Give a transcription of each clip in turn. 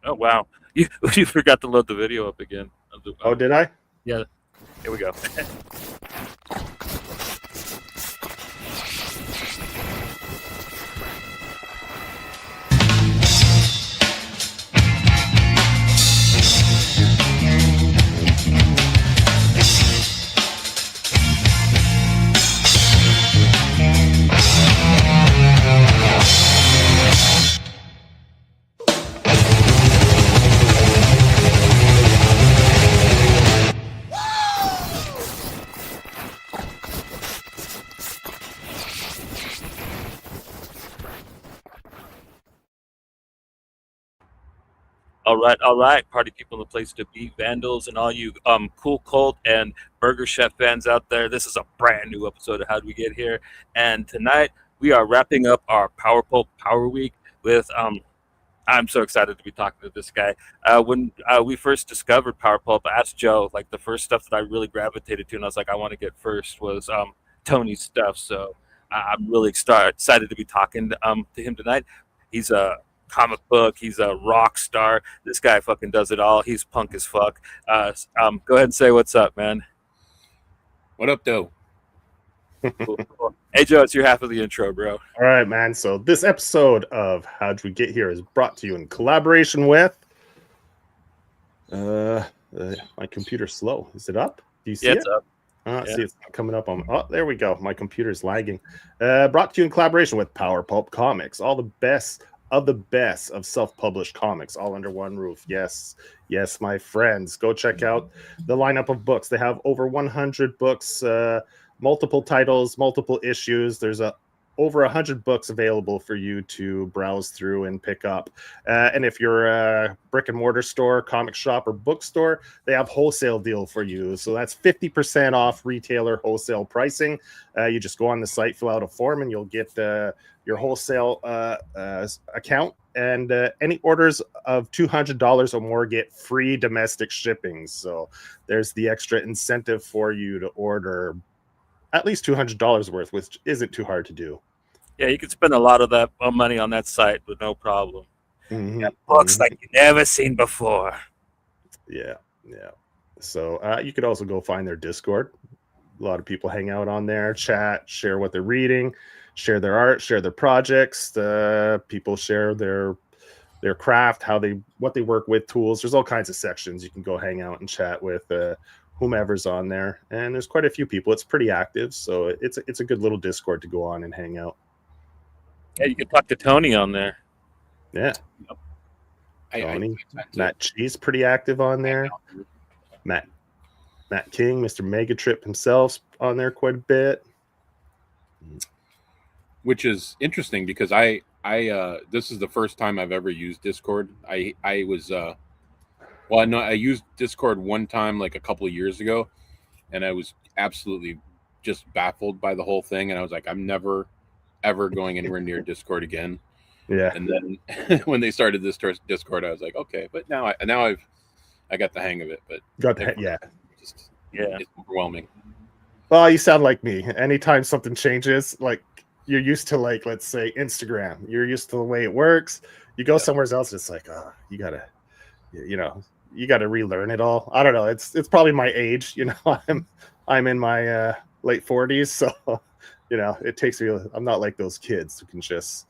Oh wow, you you forgot to load the video up again. Oh, did I? Yeah, here we go. All right, party people in the place to be, vandals, and all you cool cult and Burger Chef fans out there. This is a brand new episode of How Do We Get Here? And tonight we are wrapping up our Power Pulp Power Week with I'm so excited to be talking to this guy. When we first discovered Power Pulp, I asked Joe, like the first stuff that I really gravitated to, and I was like, I want to get first was Tony's stuff. So I'm really excited to be talking to him tonight. He's a comic book. He's a rock star. This guy fucking does it all. He's punk as fuck. Go ahead and say what's up, man. What up, though? Cool, cool. Hey, Joe, it's your half of the intro, bro. All right, man. So this episode of How'd We Get Here is brought to you in collaboration with my computer's slow. Is it up? Do you see It's it? up. Yeah. See, it's not coming up on. Oh, there we go. My computer's lagging. Brought to you in collaboration with Power Pulp Comics. All the best of self-published comics, all under one roof. Yes, my friends. Go check out the lineup of books. They have over 100 books, multiple titles, multiple issues. There's over 100 books available for you to browse through and pick up. And if you're a brick and mortar store, comic shop, or bookstore, they have wholesale deal for you. So that's 50% off retailer wholesale pricing. You just go on the site, fill out a form, and you'll get your wholesale account. And any orders of $200 or more get free domestic shipping. So there's the extra incentive for you to order at least $200 worth, which isn't too hard to do. Yeah, you can spend a lot of that money on that site with no problem. Mm-hmm. Yeah, books like you've never seen before. Yeah. So you could also go find their Discord. A lot of people hang out on there, chat, share what they're reading, share their art, share their projects. People share their craft, what they work with, tools. There's all kinds of sections you can go hang out and chat with whomever's on there. And there's quite a few people. It's pretty active, so it's a good little Discord to go on and hang out. Yeah, you can talk to Tony on there. Yeah. Tony, Matt Cheese, pretty active on there. Matt King, Mr. Megatrip himself, on there quite a bit. Which is interesting because I this is the first time I've ever used Discord. I used Discord one time like a couple of years ago, and I was absolutely just baffled by the whole thing, and I was like, I'm never ever going anywhere near Discord again. Yeah. And then when they started this Discord, I was like, okay, but now I got the hang of it. But it's overwhelming. Well, you sound like me. Anytime something changes, like you're used to, like, let's say Instagram, you're used to the way it works. You go somewhere else, it's like, you gotta relearn it all. I don't know. It's probably my age. I'm in my late 40s, so it takes me. I'm not like those kids who can just.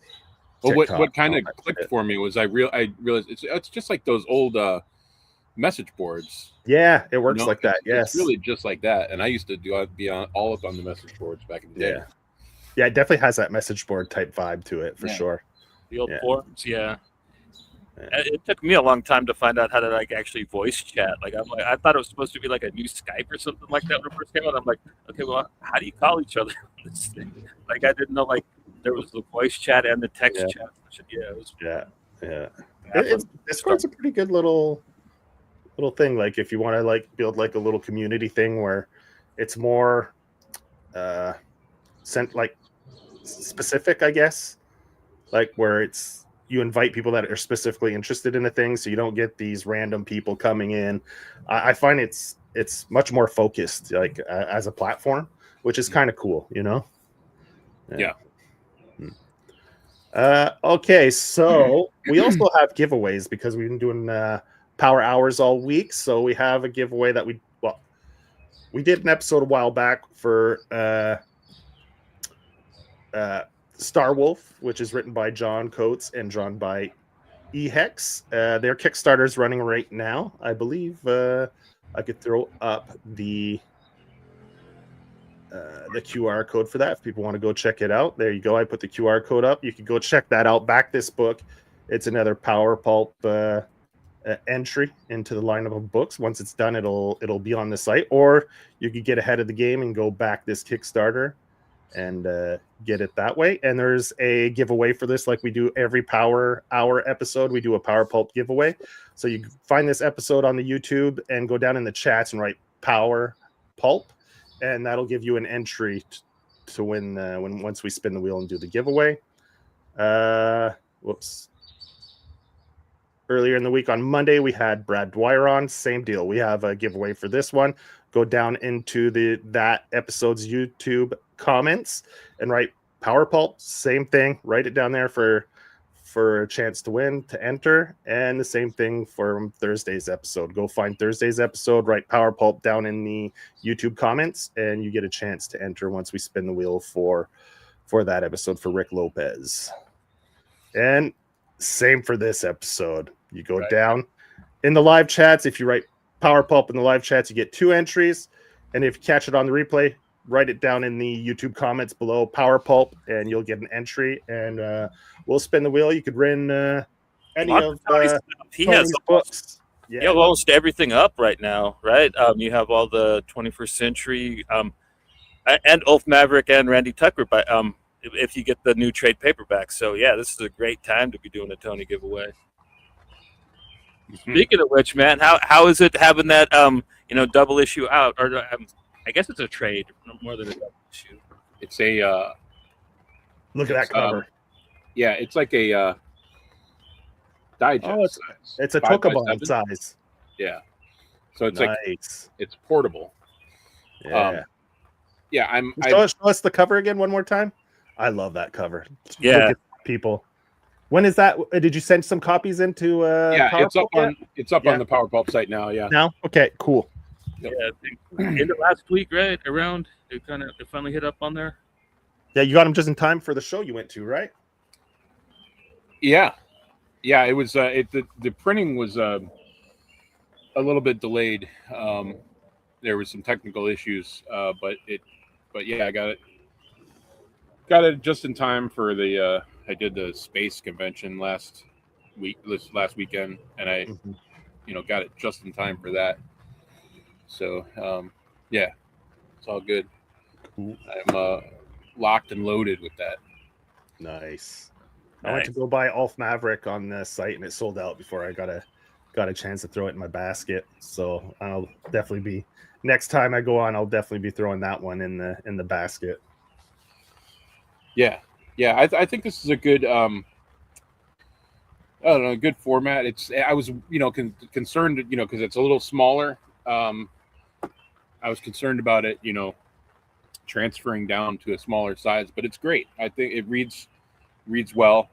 Well, what kind of clicked for me was I realized it's just like those old message boards. Yeah, it works like that. Yes, it's really just like that. And I used to be all up on the message boards back in the day. Yeah, it definitely has that message board type vibe to it for sure. The old forums, yeah. It took me a long time to find out how to actually voice chat. I thought it was supposed to be like a new Skype or something like that when it first came out. I'm like, okay, well, how do you call each other on this thing? I didn't know there was the voice chat and the text chat. Discord's a pretty good little thing. Like if you want to build a little community thing where it's more specific, I guess, where you invite people that are specifically interested in a thing, so you don't get these random people coming in. I find it's much more focused, as a platform, which is kind of cool, Yeah. Okay, so we also have giveaways because we've been doing power hours all week. So we have a giveaway that we did an episode a while back for Star Wolf, which is written by John Coates and drawn by xHWGHx. Their Kickstarter is running right now. I believe I could throw up the QR code for that if people want to go check it out. There you go. I put the QR code up. You can go check that out. Back this book. It's another Power Pulp entry into the lineup of books. Once it's done, it'll be on the site, or you could get ahead of the game and go back this Kickstarter and get it that way. And there's a giveaway for this, like we do every Power Hour episode. We do a Power Pulp giveaway. So you find this episode on the YouTube and go down in the chats and write Power Pulp, and that'll give you an entry to win when once we spin the wheel and do the giveaway. Whoops. Earlier in the week on Monday, we had Brad Dwyer on. Same deal. We have a giveaway for this one. Go down into that episode's YouTube comments and write Power Pulp. Same thing. Write it down there for a chance to win, to enter. And the same thing for Thursday's episode. Go find Thursday's episode, write Power Pulp down in the YouTube comments, and you get a chance to enter once we spin the wheel for that episode for Rick Lopez. And same for this episode. You go down in the live chats. If you write Power Pulp in the live chats, you get 2 entries. And if you catch it on the replay, write it down in the YouTube comments below Power Pulp, and you'll get an entry. And we'll spin the wheel. You could win any of he has books. Yeah, you have almost everything up right now, right? You have all the 21st century and ULF Maverick and Randy Tucker, but if you get the new trade paperback. So yeah, this is a great time to be doing a Tony giveaway. Speaking of which, man, how is it having that double issue out? Or I guess it's a trade more than a double issue. It's a look at that cover. Yeah, it's like a digest size. It's a Tokobon size. Yeah, so it's nice. It's portable. Yeah, yeah. Show us the cover again one more time. I love that cover. Yeah, people. When is that? Did you send some copies into? Yeah, Power it's up on the Power Pulp site now. Yeah. Now, okay, cool. Yeah, I think end of last week, right around it finally hit up on there. Yeah, you got them just in time for the show you went to, right? Yeah, it was. The printing was a little bit delayed. There was some technical issues, but yeah, I got it just in time for the. I did the space convention last weekend, and I, got it just in time for that. So, yeah, it's all good. Cool. I'm locked and loaded with that. Nice. I went to go buy ULF Maverick on the site, and it sold out before I got a chance to throw it in my basket. So I'll definitely be next time I go on. I'll definitely be throwing that one in the basket. Yeah. Yeah, I think this is a good, I don't know, good format. I was, concerned, because it's a little smaller. I was concerned about it, transferring down to a smaller size, but it's great. I think it reads well,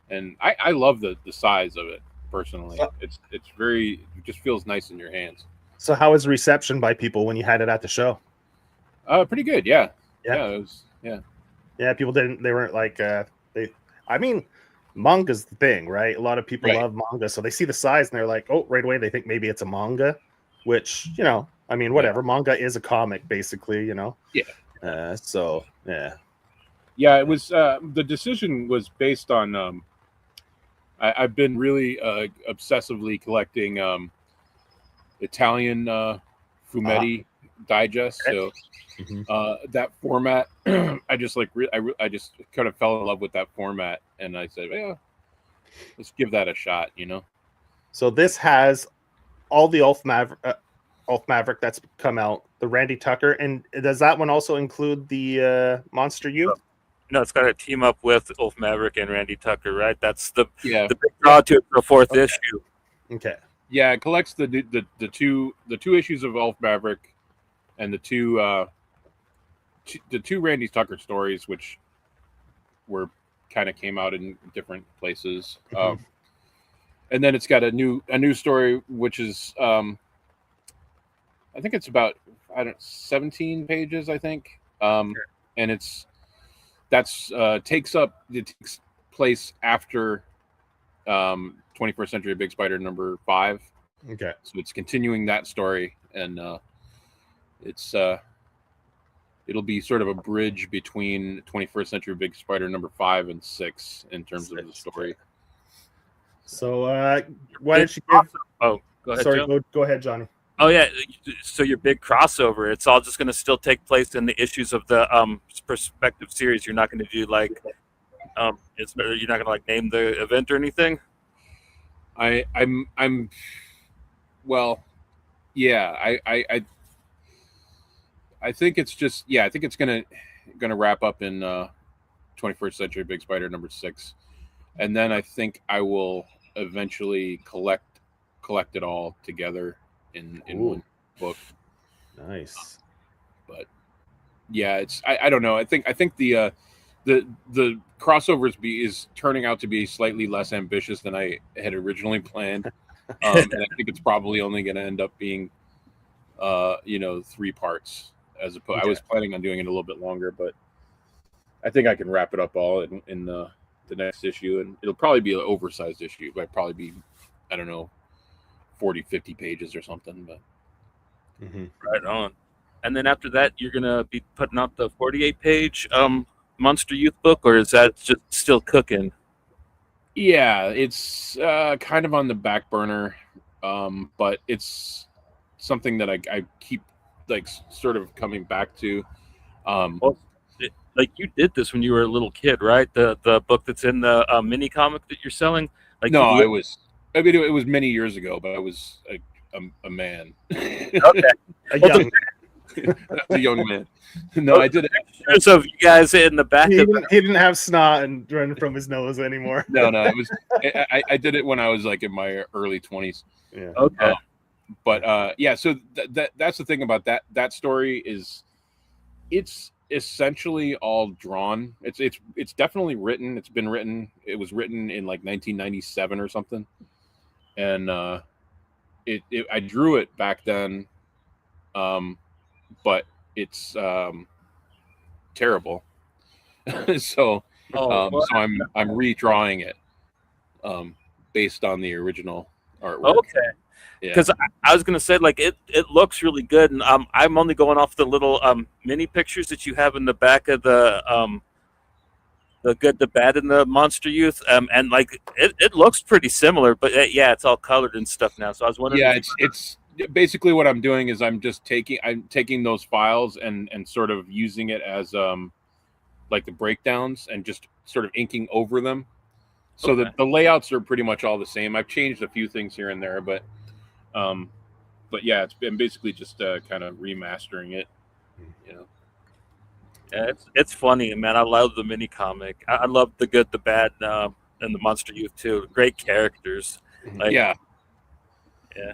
and I love the size of it personally. It just feels nice in your hands. So, how was reception by people when you had it at the show? Pretty good. Yeah. Yeah, people they weren't like manga's the thing, right? A lot of people love manga, so they see the size and they're like, oh, right away they think maybe it's a manga, which, whatever. Manga is a comic, basically, Yeah. So, yeah. Yeah, it was the decision was based on I've been really obsessively collecting Italian fumetti digest, so that format I just I just kind of fell in love with that format, and I said, yeah, let's give that a shot. So this has all the ULF Maverick that's come out, the Randy Tucker, and does that one also include the Monster Youth? No, it's got to team up with ULF Maverick and Randy Tucker, right? That's the big Yeah. draw to the fourth issue. Okay. Yeah, it collects the two issues of ULF Maverick and the two Randy Tucker stories, which were kind of came out in different places. Mhm. And then it's got a new story, which is I think it's about 17 pages, I think. And it takes place after 21st Century Big Spider number 5. Okay. So it's continuing that story, and it'll be sort of a bridge between 21st Century Big Spider number 5 and 6 in terms of the story. So why don't you give? Oh, go ahead. Sorry, Joe. go ahead, Johnny. Oh yeah, so your big crossover, it's all just going to still take place in the issues of the perspective series. You're not going to do like you're not going to like name the event or anything. I'm well, yeah. I think it's just I think it's gonna wrap up in 21st Century Big Spider number 6, and then I think I will eventually collect it all together in one book. Nice. But yeah, it's I don't know. I think the crossovers is turning out to be slightly less ambitious than I had originally planned. And I think it's probably only going to end up being 3 parts as opposed. Okay. I was planning on doing it a little bit longer, but I think I can wrap it up all in the next issue, and it'll probably be an oversized issue. But probably be, I don't know, 40-50 pages or something. But Right on. And then after that, you're gonna be putting out the 48-page Monster Youth book, or is that just still cooking? Yeah, it's kind of on the back burner, but it's something that I keep like sort of coming back to. Like you did this when you were a little kid, right? The book that's in the mini comic that you're selling. Like no, it was many years ago, but I was a man. Okay, a young man. No, I did it. Pictures of you guys in the back. He didn't have snot and running from his nose anymore. No, it was. I did it when I was like in my early 20s. Yeah. Okay. But yeah, so that's the thing about that story is it's essentially all drawn. It's definitely written. It's been written. It was written in like 1997 or something, and I drew it back then, but it's terrible. So I'm redrawing it based on the original artwork. Okay. Because I was gonna say, like, it looks really good, and I'm only going off the little mini pictures that you have in the back of the Good, the Bad, and the Monster Youth, and like it looks pretty similar, but yeah, it's all colored and stuff now. So I was wondering. Yeah, it's basically what I'm doing is I'm taking those files and sort of using it as like the breakdowns and just sort of inking over them, so that the layouts are pretty much all the same. I've changed a few things here and there, but yeah, it's been basically just kind of remastering it, you know. Yeah, it's funny, man. I love the mini comic. I love the Good, the Bad, and the Monster Youth too. Great characters. Like, yeah,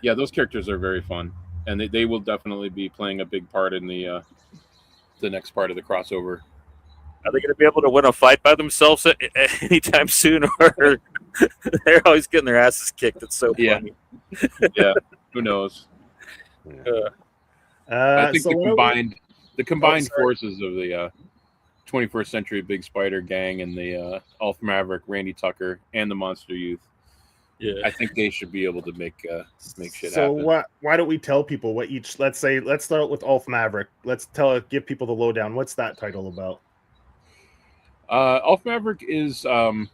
those characters are very fun, and they will definitely be playing a big part in the next part of the crossover. Are they going to be able to win a fight by themselves anytime soon, or they're always getting their asses kicked? It's so funny. Yeah, who knows? I think the combined forces of the 21st Century Big Spider gang and the ULF Maverick, Randy Tucker, and the Monster Youth. Yeah, I think they should be able to make shit happen. So why don't we tell people what each? Let's start with ULF Maverick. Let's give people the lowdown. What's that title about? ULF Maverick is a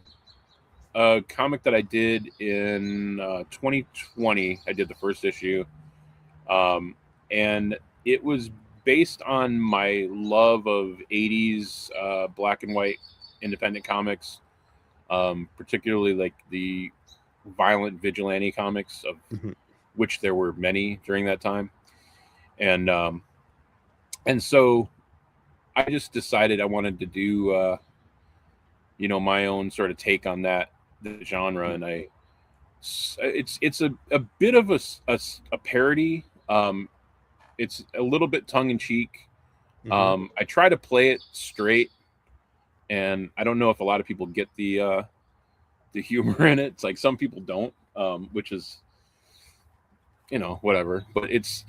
comic that I did in 2020. I did the first issue, and it was based on my love of 80s black and white independent comics, particularly like the violent vigilante comics, of which there were many during that time. And so I just decided I wanted to do my own sort of take on the genre, and it's a bit of a parody. It's a little bit tongue in cheek. I try to play it straight, and I don't know if a lot of people get the humor in it. It's like some people don't, which is, whatever. But it's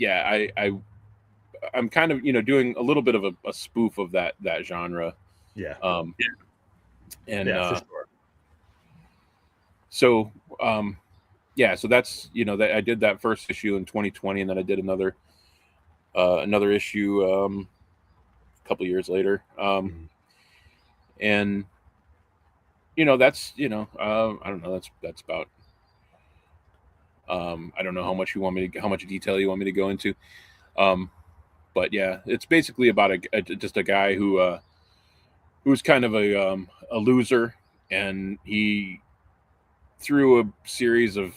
I'm kind of doing a little bit of a spoof of that genre. Yeah. And For sure. So so that's that I did that first issue in 2020, and then I did another issue a couple years later. And that's I don't know, that's about I don't know how much detail you want me to go into. But yeah, it's basically about just a guy who's kind of a loser, and he, through a series of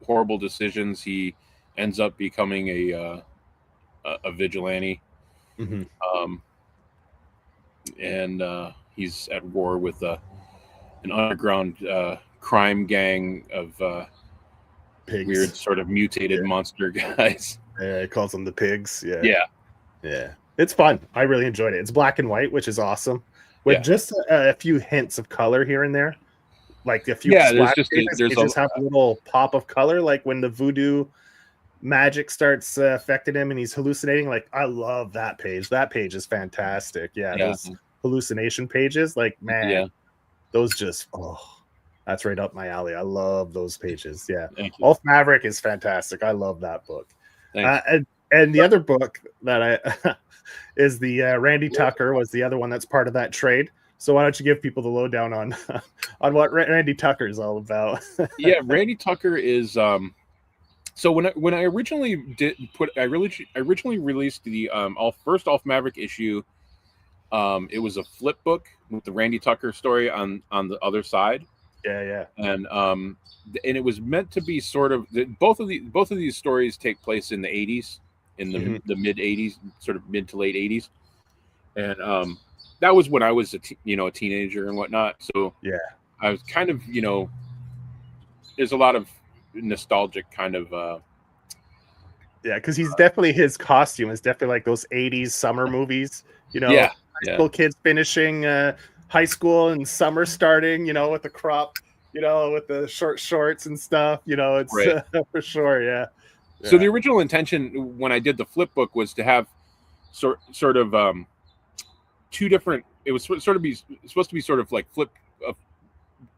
horrible decisions, he ends up becoming a vigilante. And he's at war with an underground crime gang of Pigs. Weird sort of mutated monster guys. Yeah, he calls them the pigs. Yeah. It's fun. I really enjoyed it. It's black and white, which is awesome, with just a few hints of color here and there, like a few there's just have a little pop of color, like when the voodoo magic starts affecting him and he's hallucinating. Like, I love that page. That page is fantastic. Those hallucination pages, like, man, those just that's right up my alley. I love those pages. ULF Maverick is fantastic. I love that book. And the other book that I is the Randy Tucker was the other one that's part of that trade. So why don't you give people the lowdown on what Randy Tucker is all about? Randy Tucker is so when I originally originally released the first ULF Maverick issue, it was a flip book with the Randy Tucker story on the other side. And it was meant to be sort of both of these stories take place in the 80s, in the mid 80s, sort of mid to late 80s, and that was when I was a teenager and whatnot. So I was kind of there's a lot of nostalgic kind of because he's definitely, his costume is definitely like those 80s summer movies. High school kids finishing high school and summer starting, with the crop, with the short shorts and stuff, it's for sure. So the original intention when I did the flip book was to have sort of two different, it was supposed to be sort of like flip of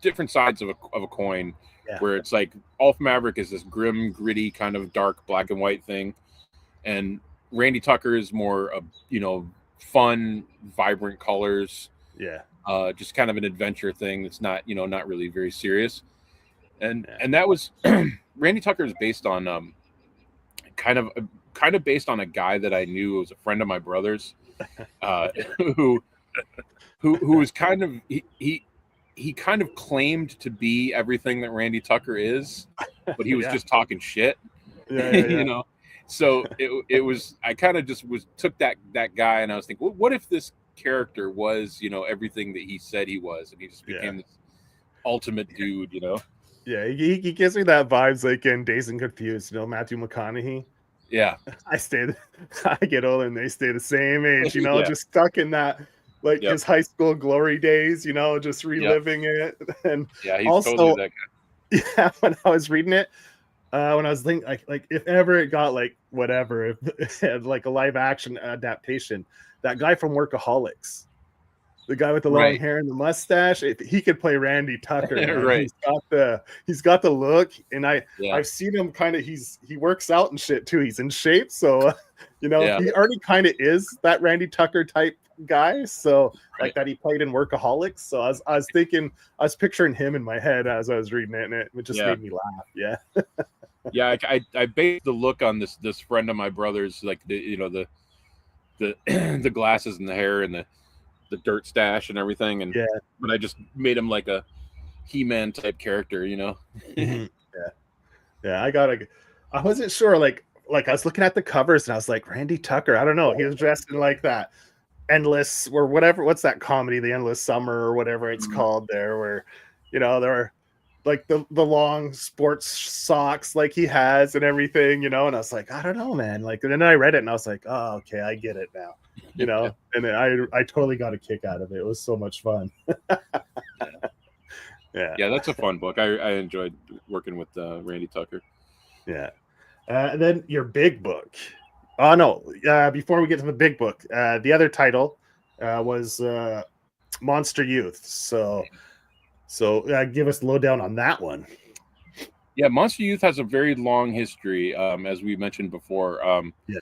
different sides of a coin, where it's like ULF Maverick is this grim, gritty kind of dark black and white thing, and Randy Tucker is more fun, vibrant colors, just kind of an adventure thing that's not not really very serious. And that was Randy Tucker is based on kind of based on a guy that I knew, was a friend of my brother's, who was kind of he kind of claimed to be everything that Randy Tucker is, but he was just talking shit. So it was, I kind of just took that guy, and I was thinking, well, what if this character was everything that he said he was, and he just became this ultimate dude. He gives me that vibes like in Dazed and Confused, Matthew McConaughey. I get older and they stay the same age, just stuck in that, like his high school glory days, just reliving it. And he's also totally that guy. When I was reading it, when I was thinking like if ever it got like whatever, if it had like a live action adaptation, that guy from Workaholics, the guy with the long hair and the mustache, he could play Randy Tucker. He's got the look, and I've seen him kind of, he works out and shit too. He's in shape, so he already kind of is that Randy Tucker type guy. So like that he played in Workaholics. So I was thinking, I was picturing him in my head as I was reading it, and it just made me laugh. I based the look on this friend of my brother's, like the the glasses and the hair and the dirt stash and everything, and but I just made him like a He-Man type character, I wasn't sure, like I was looking at the covers and I was like, Randy Tucker, I don't know, he was dressed in like that Endless or whatever, what's that comedy, the Endless Summer or whatever it's called there, where like the long sports socks like he has and everything, and I was like, I don't know, man. Like, and then I read it and I was like, oh, okay, I get it now, and then I totally got a kick out of it. It was so much fun. Yeah, that's a fun book. I enjoyed working with Randy Tucker. Yeah. And then your big book. Oh no! Before we get to the big book, the other title was Monster Youth. So give us a lowdown on that one. Yeah, Monster Youth has a very long history, as we mentioned before. Yeah.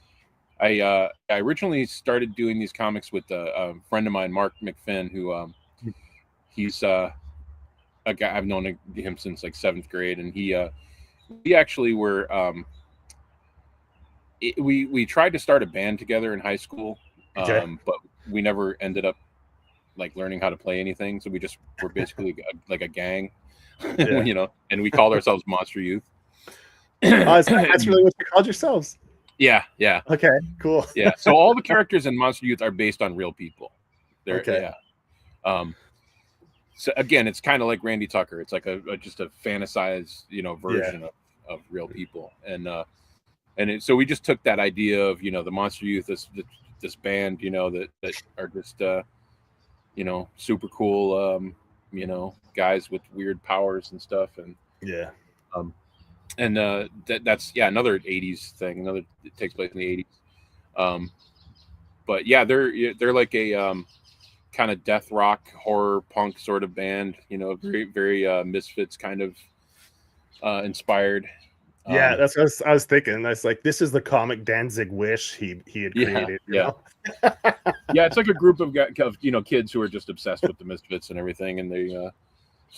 I originally started doing these comics with a friend of mine, Mark McFinn, who he's a guy I've known him since like 7th grade, and we actually were we tried to start a band together in high school, Okay. but we never ended up like learning how to play anything. So we just were basically like a gang, Yeah. and we called ourselves Monster Youth. That's really what you called yourselves. Yeah. Okay, cool. Yeah. So all the characters in Monster Youth are based on real people. They're, okay. Yeah. So again, it's kind of like Randy Tucker. It's like just a fantasized, version of real people. So we just took that idea of, the Monster Youth, this band, that are just, super cool, guys with weird powers and stuff. And yeah. That's another 80s thing. It takes place in the 80s. But yeah, they're like a kind of death rock horror punk sort of band, very very Misfits kind of inspired. Yeah, that's what I was thinking. That's like, this is the comic Danzig wish he had created. Yeah. Yeah, it's like a group of kids who are just obsessed with the Misfits and everything, and they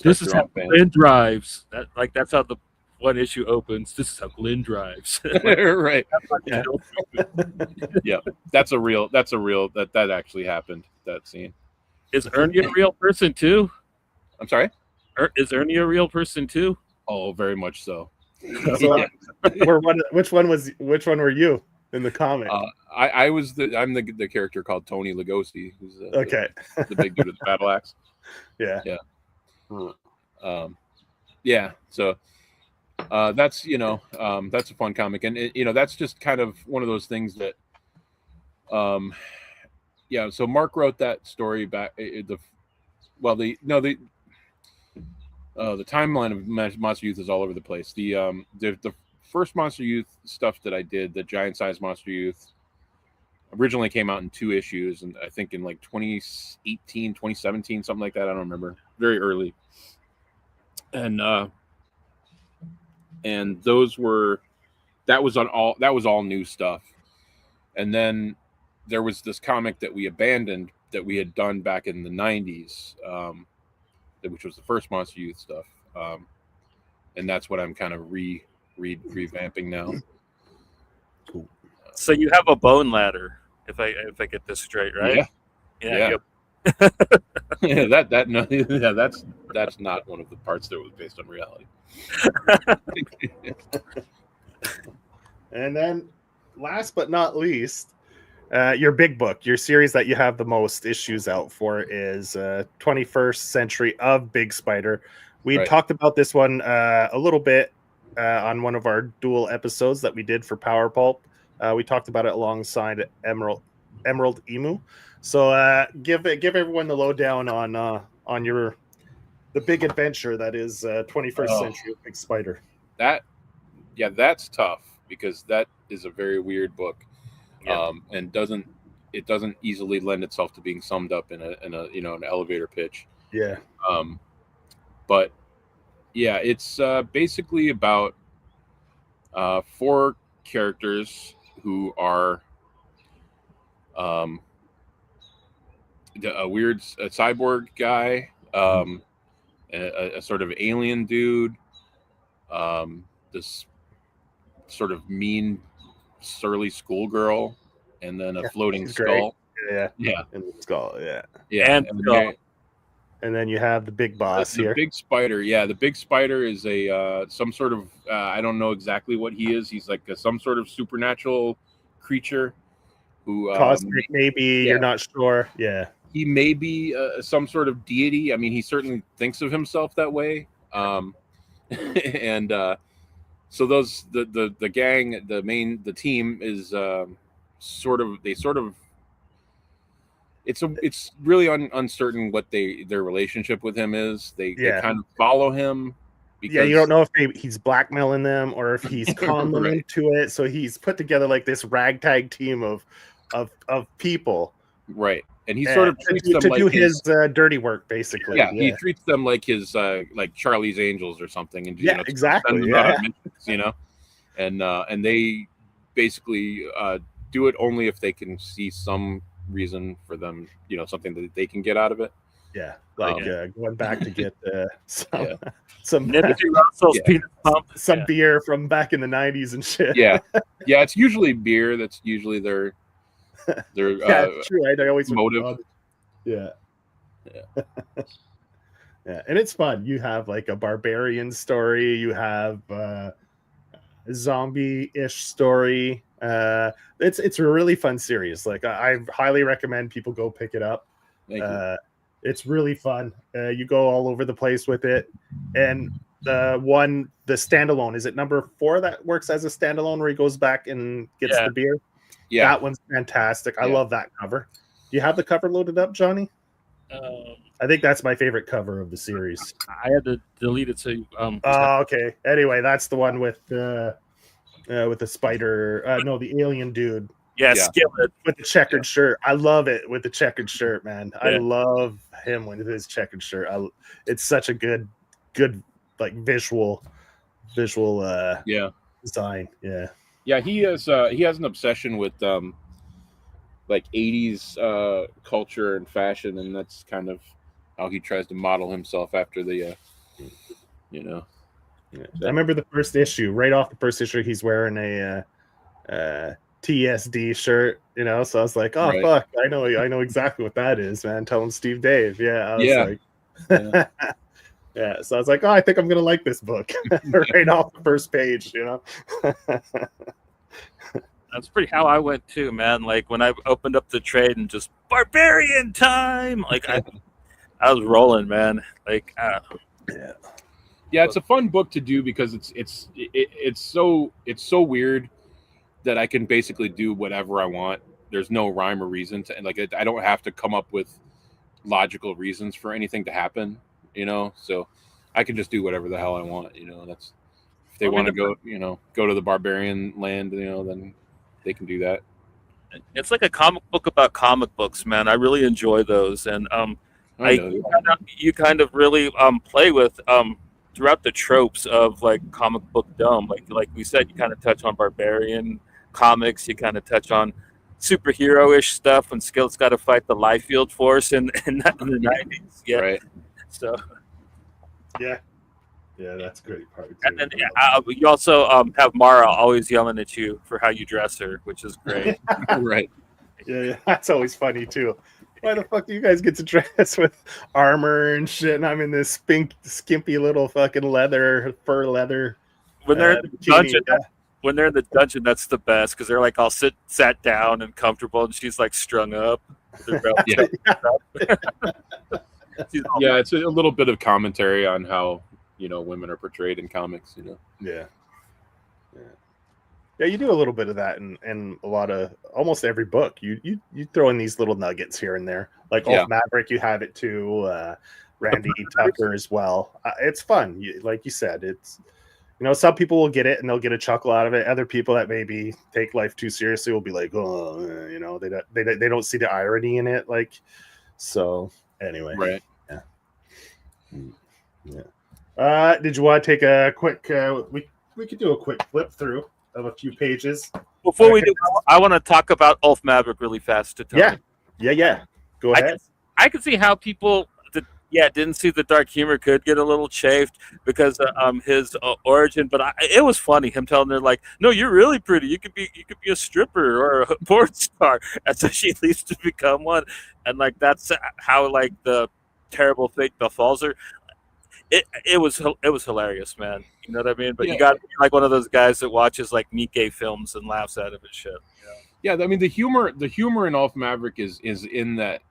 this is how Glenn drives. That's how the one issue opens. This is how Glenn drives. Right. Yeah. That's a real that actually happened, that scene. Is Ernie a real person too? I'm sorry? Is Ernie a real person too? Oh, very much so. So which one were you in the comic? I'm the character called Tony Lugosi, who's okay. the big dude with the battle axe. Yeah. Yeah. So that's that's a fun comic, and that's just kind of one of those things that so Mark wrote that story back the timeline of Monster Youth is all over the place. The first Monster Youth stuff that I did, the giant size Monster Youth, originally came out in 2 issues, and I think in like 2018, 2017, something like that. I don't remember. Very early. And that was all new stuff. And then there was this comic that we abandoned that we had done back in the 90s, which was the first Monster Youth stuff. And that's what I'm kind of revamping now. Cool. So you have a bone ladder, if I get this straight, right? Yeah. Yep. That's not one of the parts that was based on reality. And then last but not least, your big book, your series that you have the most issues out for is 21st Century of Big Spider. We talked about this one a little bit on one of our dual episodes that we did for Power Pulp. We talked about it alongside Emerald Emu. So give everyone the lowdown on the big adventure that is 21st Century of Big Spider. That's tough, because that is a very weird book. Yep. And it doesn't easily lend itself to being summed up in an elevator pitch. Yeah. But yeah, it's basically about 4 characters who are a weird cyborg guy, a sort of alien dude, this sort of mean, surly schoolgirl, and then a floating skull. Yeah. And the skull. And then you have the big boss the here. Big Spider. Yeah, the Big Spider is some sort of I don't know exactly what he is. He's like some sort of supernatural creature who cosmic, maybe. You're not sure. Yeah, he may be some sort of deity. I mean, he certainly thinks of himself that way. and so the gang, the team is sort of it's really uncertain what their relationship with him is. They kind of follow him. Because, you don't know if he's blackmailing them or if he's calling them into it. So he's put together like this ragtag team of people, right? And he sort of treats them to like do his dirty work, basically. Yeah, he treats them like his like Charlie's Angels or something, and exactly, and they basically do it only if they can see some reason for them, something that they can get out of it. Yeah, like going back to get some beer from back in the 90s and shit. Yeah, it's usually beer. That's usually their true. I always motive. Yeah. Yeah, and it's fun. You have like a barbarian story. You have a zombie-ish story. It's a really fun series. Like I highly recommend people go pick it up. Thank you. It's really fun. You go all over the place with it. And the standalone, is it number 4 that works as a standalone where he goes back and gets the beer? Yeah, that one's fantastic. I love that cover. Do you have the cover loaded up, Johnny? I think that's my favorite cover of the series. I had to delete it. So okay. Anyway, that's the one with the spider. No, the alien dude. Yeah, Skillet with the checkered shirt. I love it with the checkered shirt, man. Yeah. I love him with his checkered shirt. It's such a good like visual design. Yeah. Yeah, he has an obsession with like 80s culture and fashion, and that's kind of how he tries to model himself after the Yeah. I remember the first issue. Right off the first issue, he's wearing a TSD shirt, so I was like, oh, fuck, I know exactly what that is, man. Tell him Steve Dave. Yeah, yeah. So I was like, oh, I think I'm gonna like this book right off the first page, That's pretty how I went too, man. Like when I opened up the trade and just barbarian time, like I was rolling, man. Like it's a fun book to do because it's so weird that I can basically do whatever I want. There's no rhyme or reason to, like, I don't have to come up with logical reasons for anything to happen, so I can just do whatever the hell I want. That's, if they want to go to the barbarian land, then they can do that. It's like a comic book about comic books, man. I really enjoy those, and you kind of really play with throughout the tropes of like comic book dumb. Like we said, you kind of touch on barbarian comics. You kind of touch on superhero-ish stuff when Skillet's got to fight the Liefeld Force in the 90s. Yeah. Right. So. Yeah, that's a great part. And then you also have Mara always yelling at you for how you dress her, which is great. Right. Yeah, that's always funny too. Why the fuck do you guys get to dress with armor and shit? And I'm in this skimpy little fucking fur leather. When they're in the dungeon, when they're in the dungeon, that's the best because they're like all sat down and comfortable, and she's like strung up. Yeah, it's a little bit of commentary on how women are portrayed in comics. Yeah, you do a little bit of that in a lot of almost every book. You throw in these little nuggets here and there. Like ULF Maverick, you have it too. Randy Tucker as well. It's fun. Like you said, it's some people will get it and they'll get a chuckle out of it. Other people that maybe take life too seriously will be like, oh, they don't see the irony in it. Like, so anyway, right? Yeah. Did you want to take a quick? We could do a quick flip through of a few pages. Before we do, I want to talk about ULF Maverick really fast. To Tony. Yeah. Go ahead. I can see how people didn't see the dark humor could get a little chafed because of his origin, but it was funny him telling her like, "No, you're really pretty. You could be a stripper or a porn star," and so she leaves to become one, and like that's how like the terrible fate befalls her. It was hilarious, man. You know what I mean? But you got to be like one of those guys that watches like Nikkei films and laughs at it and shit. Yeah, I mean the humor in ULF Maverick is in that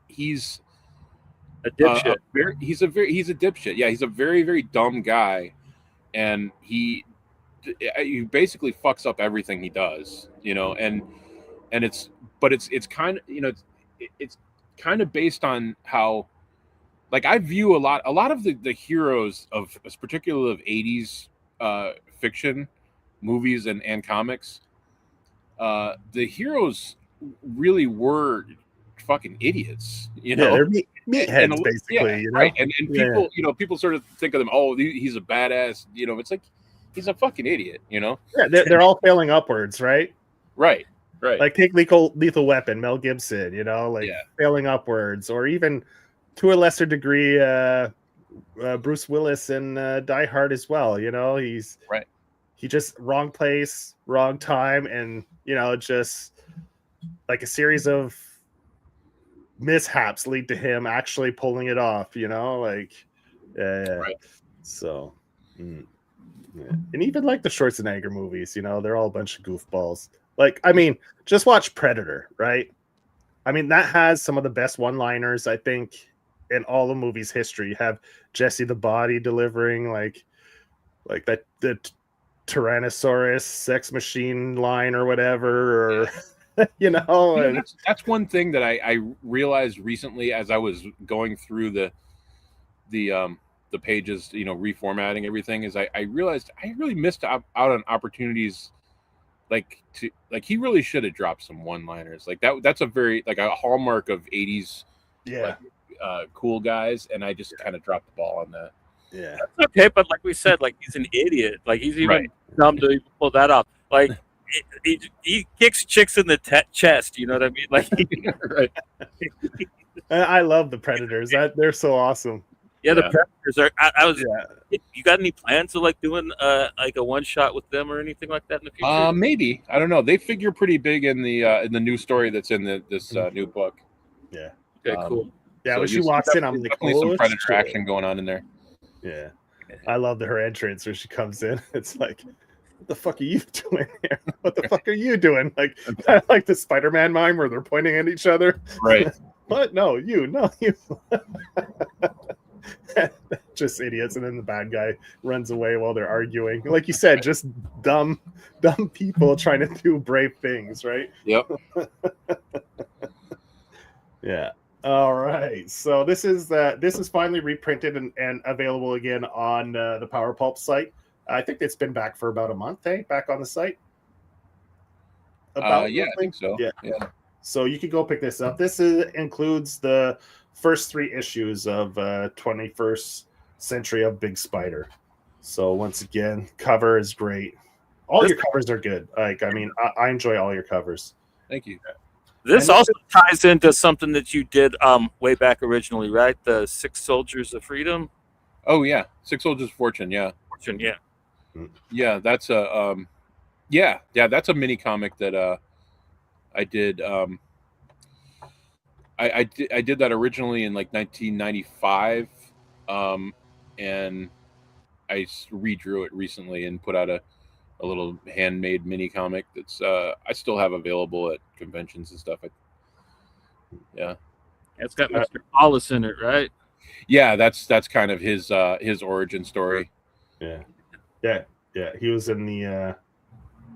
he's A dipshit. He's a dipshit. Yeah, he's a very, very dumb guy, and he basically fucks up everything he does. And it's kind of it's kind of based on how, like, I view a lot of the heroes of, particularly of 80s fiction movies and comics. The heroes really were fucking idiots, Yeah, they're meatheads, basically. Right. And people, people sort of think of them. Oh, he's a badass. It's like he's a fucking idiot. Yeah, they're all failing upwards, right? Right. Right. Like take Lethal Weapon, Mel Gibson. Failing upwards, or even to a lesser degree, Bruce Willis in Die Hard as well. He's right. He just wrong place, wrong time, and just like a series of mishaps lead to him actually pulling it off. Right. So, yeah. And even like the Schwarzenegger movies, they're all a bunch of goofballs. Like, I mean, just watch Predator, right? I mean, that has some of the best one-liners, I think, in all the movie's history. You have Jesse the Body delivering like that the Tyrannosaurus sex machine line or whatever, or and that's one thing that I realized recently as I was going through the pages, reformatting everything, is I realized I really missed out on opportunities. He really should have dropped some one-liners like that. That's a very like a hallmark of 80s, cool guys, and I just kind of dropped the ball on that. Yeah, that's okay, but like we said, like he's an idiot. Like he's even dumb to even pull that off. Like he kicks chicks in the chest. You know what I mean? Like, right. I love the Predators. They're so awesome. Yeah, the Predators are. I was. Yeah. You got any plans of like doing like a one shot with them or anything like that in the future? Maybe. I don't know. They figure pretty big in the new story that's in this new book. Yeah. Okay. Cool. Yeah. So when she walks in, I'm like, some Predator action going on in there. Yeah. I love her entrance when she comes in. It's like, what the fuck are you doing here? What the fuck are you doing? Like, kind of like the Spider-Man mime where they're pointing at each other. Right. What? No, you. Just idiots. And then the bad guy runs away while they're arguing. Like you said, just dumb people trying to do brave things, right? Yep. Yeah. All right. So this is finally reprinted and available again on the Power Pulp site. I think it's been back for about a month, back on the site. I think so. Yeah. So you can go pick this up. This includes the first 3 issues of 21st Century of Big Spider. So once again, cover is great. All your covers are good. Like, I mean, I enjoy all your covers. Thank you. This also ties into something that you did way back originally, right? The 6 Soldiers of Freedom. Oh yeah, 6 Soldiers of Fortune. Yeah. Yeah, that's a that's a mini comic that I did. I did that originally in like 1995, and I redrew it recently and put out a little handmade mini comic that's I still have available at conventions and stuff. It's got Mr. Hollis in it, right? Yeah, that's kind of his origin story. Yeah. He was in the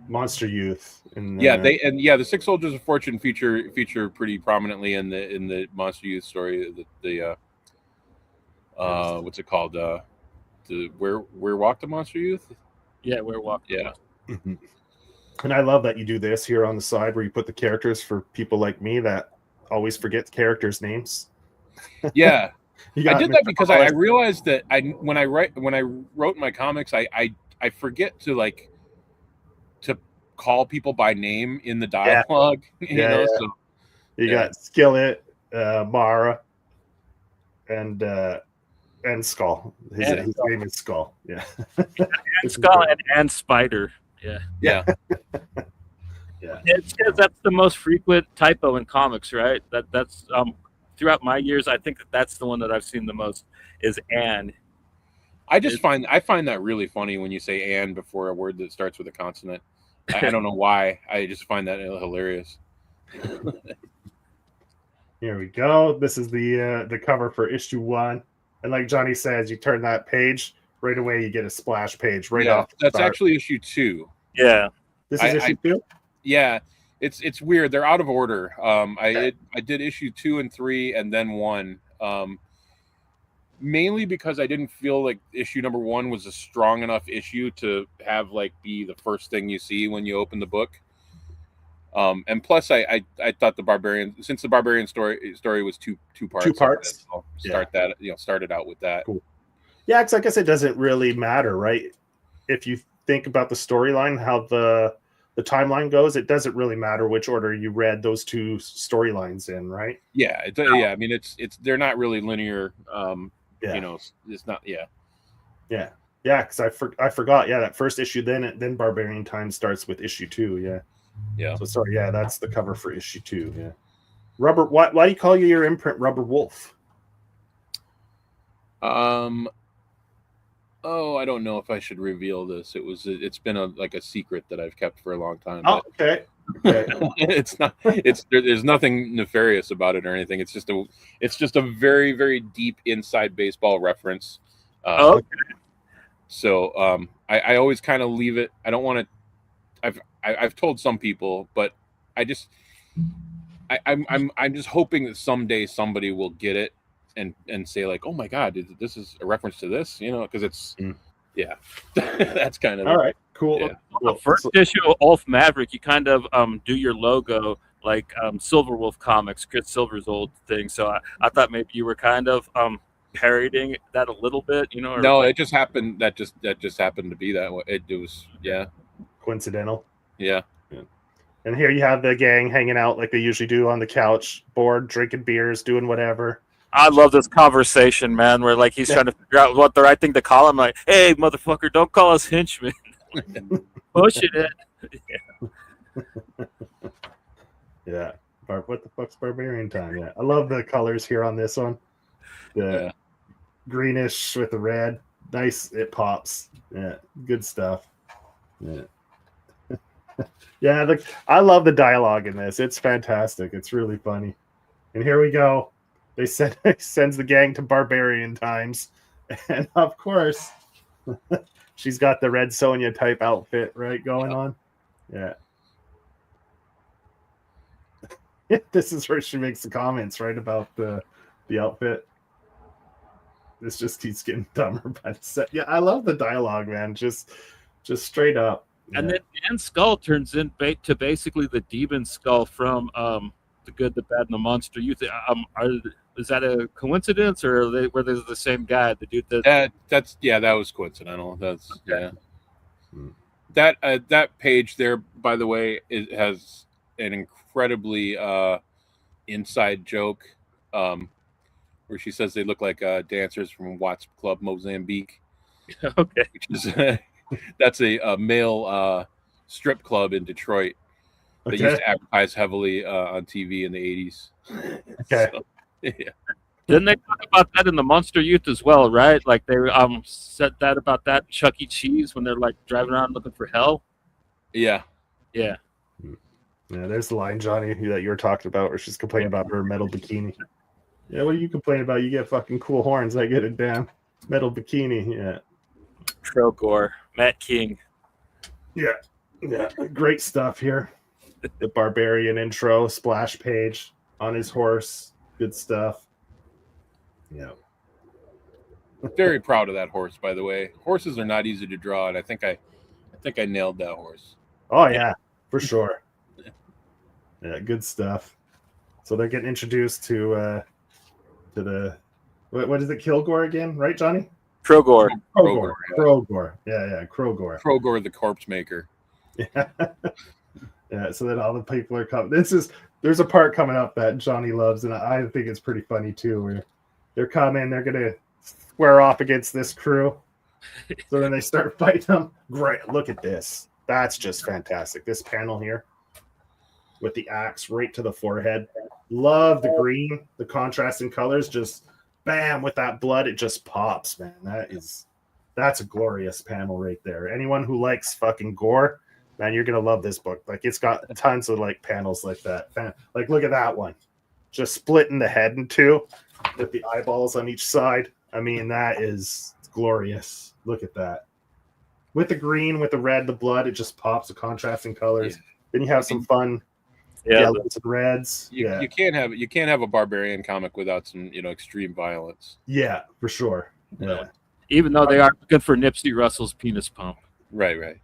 Monster Youth. The 6 Soldiers of Fortune feature pretty prominently in the Monster Youth story. The what's it called? Where Walk the Monster Youth? Yeah, Where Walk. Yeah. Mm-hmm. And I love that you do this here on the side where you put the characters for people like me that always forget characters' names. Yeah. I did that because I realized that when I wrote my comics, I forget to call people by name in the dialogue. So you got Skillet, Mara, and Skull. His name is Skull. Yeah. And Skull and Spider. Yeah. Yeah. Yeah. It's because that's the most frequent typo in comics, right? That's throughout my years, I think that's the one that I've seen the most is Anne. I find that really funny when you say "and" before a word that starts with a consonant. I don't know why. I just find that hilarious. Here we go. This is the cover for issue 1. And like Johnny says, you turn that page, right away you get a splash page right off the That's start. actually issue 2. Yeah. This is issue 2? Yeah. It's weird. They're out of order. I did issue 2 and 3 and then 1. Mainly because I didn't feel like issue number 1 was a strong enough issue to have like be the first thing you see when you open the book. And plus, I thought the Barbarian, since the Barbarian story was two parts. 2 parts. I'll started out with that. Cool. Yeah, because I guess it doesn't really matter, right? If you think about the storyline, how the timeline goes, it doesn't really matter which order you read those 2 storylines in, right? Yeah, yeah. I mean, it's they're not really linear. Yeah. You know, it's not. Yeah. Yeah. Yeah, because I forgot. Yeah, that first issue. Then Barbarian Time starts with issue 2. Yeah. Yeah. So sorry. Yeah, that's the cover for issue 2. Yeah. Rubber. Why do you call your imprint Rubber Wolf? Oh, I don't know if I should reveal this. It's been a secret that I've kept for a long time. Oh, okay. It's not. There's nothing nefarious about it or anything. It's just a very, very deep inside baseball reference. Okay. So I always kind of leave it. I don't want to. I've told some people, but I'm just hoping that someday somebody will get it and say like, oh my God, this is a reference to this, you know, because it's yeah. That's kind of all right. Cool. Yeah. The first issue of ULF Maverick, you kind of do your logo like Silver Wolf Comics, Chris Silver's old thing. So I thought maybe you were kind of parodying that a little bit, you know? Or no, it just happened. That just happened to be that way. It was Coincidental. Yeah. And here you have the gang hanging out like they usually do on the couch, bored, drinking beers, doing whatever. I love this conversation, man, where like he's trying to figure out what the right thing to call him. Like, hey, motherfucker, don't call us henchmen. Pushing it. Yeah. What the fuck's Barbarian Time? Yeah. I love the colors here on this one. The greenish with the red. Nice. It pops. Yeah. Good stuff. Yeah. Yeah. I love the dialogue in this. It's fantastic. It's really funny. And here we go. They sends the gang to Barbarian Times. And of course, she's got the Red Sonja type outfit, right, going on. Yeah. This is where she makes the comments, right, about the outfit. This just keeps getting dumber by the set. Yeah, I love the dialogue, man. Just straight up. Yeah. And then Dan's skull turns into basically the demon skull from The Good, the Bad, and the Monster Youth. Is that a coincidence, or were they the same guy? The dude that was coincidental. That's okay. Yeah. That page there, by the way, has an incredibly inside joke, where she says they look like dancers from Watts Club Mozambique. Okay, which is that's a male strip club in Detroit that used to advertise heavily on TV in the 80s. Okay. So, yeah. Didn't they talk about that in the Monster Youth as well, right? Like they said that about that Chuck E. Cheese when they're like driving around looking for hell. Yeah. Yeah. Yeah, there's the line, Johnny, that you were talking about, where she's complaining about her metal bikini. Yeah, what are you complaining about? You get fucking cool horns. I get a damn metal bikini. Yeah. Trogor, Matt King. Yeah. Yeah. Great stuff here. The Barbarian intro, splash page on his horse. Good stuff. Yeah. Very proud of that horse, by the way. Horses are not easy to draw, and I think I nailed that horse. Oh yeah, for sure. Yeah, good stuff. So they're getting introduced to the what is it, Kilgore again, right, Johnny? Krogor. Krogor. Yeah, Krogor. Krogor, the corpse maker. Yeah. Yeah, so then all the people are coming. There's a part coming up that Johnny loves, and I think it's pretty funny too, where they're coming, they're gonna square off against this crew. So then they start fighting them. Great, look at this. That's just fantastic. This panel here with the axe right to the forehead. Love the green, the contrasting colors, just bam, with that blood, it just pops, man. That's a glorious panel right there. Anyone who likes fucking gore, man, you're gonna love this book. Like, it's got tons of like panels like that. Like, look at that one. just splitting the head in two with the eyeballs on each side. I mean, that is glorious. Look at that. With the green, with the red, the blood, it just pops the contrasting colors. Yeah. Then you have some fun Yeah, yellows and reds. You can't have a barbarian comic without some extreme violence. Yeah, for sure. Yeah. even though they are looking for Nipsey Russell's penis pump. Right.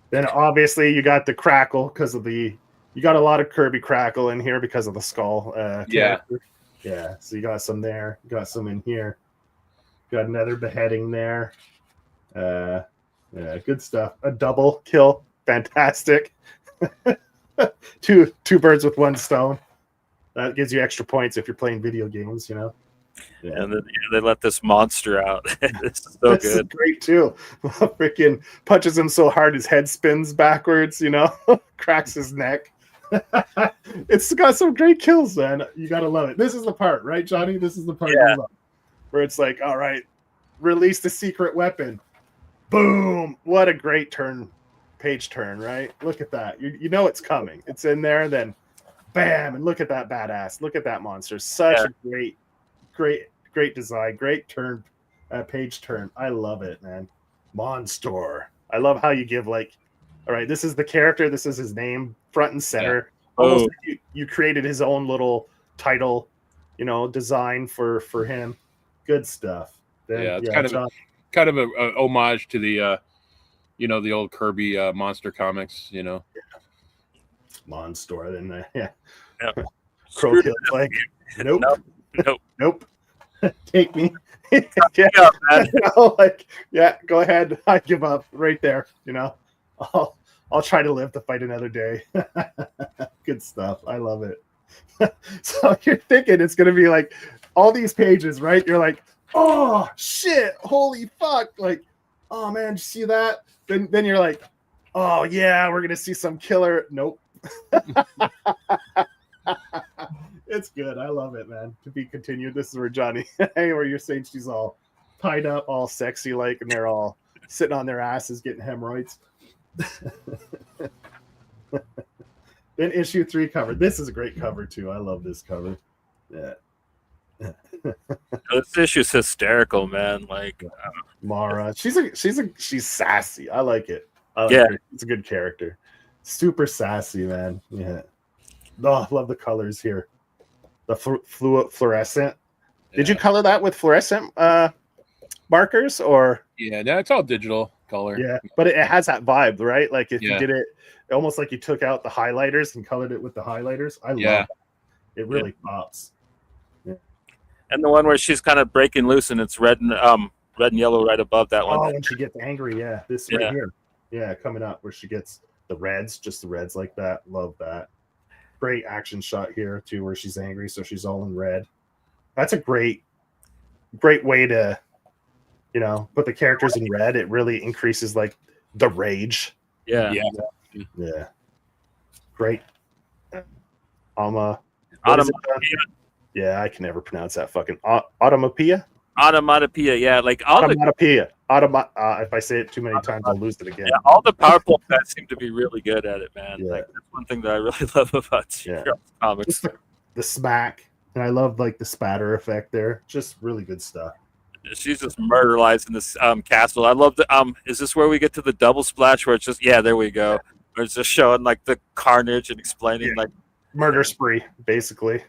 Then obviously you got the crackle because of you got a lot of Kirby crackle in here because of the skull character. Yeah. So you got some there. You got some in here. Got another beheading there. Yeah, good stuff. A double kill. Fantastic. two birds with one stone. That gives you extra points if you're playing video games, Yeah. And then they let this monster out. This is so This is good. great too. Freaking punches him so hard his head spins backwards, cracks his neck. It's got some great kills, man. You gotta love it. This is the part, right, Johnny? This is the part you love, where it's like, all right, release the secret weapon. Boom! What a great page turn, right? Look at that. You know it's coming. It's in there, then bam, and look at that badass. Look at that monster. Such a great design, great turn, page turn. I love it, man. Monster. I love how you give all right, this is the character, this is his name, front and center. Almost like you created his own little title, design for him. Good stuff. Then, it's kind of a homage to the the old Kirby monster comics, Monster. Then Screwed Crowkill's it. like, nope. Nope. Take me. Yeah, man. Go ahead. I give up right there. I'll try to live to fight another day. Good stuff. I love it. So you're thinking it's gonna be like all these pages, right? You're like, oh shit, holy fuck! Like, oh man, did you see that? Then you're like, oh yeah, we're gonna see some killer. Nope. It's good. I love it, man. To be continued. This is where Johnny, where you're saying she's all tied up, all sexy like, and they're all sitting on their asses getting hemorrhoids. Then issue 3 cover. This is a great cover too. I love this cover. Yeah. This issue's hysterical, man. Mara. She's sassy. I like it. Her. It's a good character. Super sassy, man. Yeah. Oh, I love the colors here. The fluorescent. Did you color that with fluorescent markers or? Yeah, no, it's all digital color. Yeah, but it has that vibe, right? Like if you did it almost like you took out the highlighters and colored it with the highlighters. I love that. It really pops. Yeah. And the one where she's kind of breaking loose and it's red and yellow right above that one. Oh, when she gets angry, this right here. Yeah, coming up where she gets just the reds like that. Love that. Great action shot here too, where she's angry, so she's all in red. That's a great way to, put the characters in red. It really increases the rage. Yeah. Great. Yeah, I can never pronounce that fucking automopia. Automatopoeia, yeah, automatopoeia. If I say it too many times, I'll lose it again. Yeah, all the Power Pulp guys seem to be really good at it, man. Yeah. That's one thing that I really love about comics. Just the smack, and I love the spatter effect there. Just really good stuff. She's just murderizing this castle. I love the is this where we get to the double splash where it's just there we go. Where it's just showing the carnage and explaining murder spree, basically.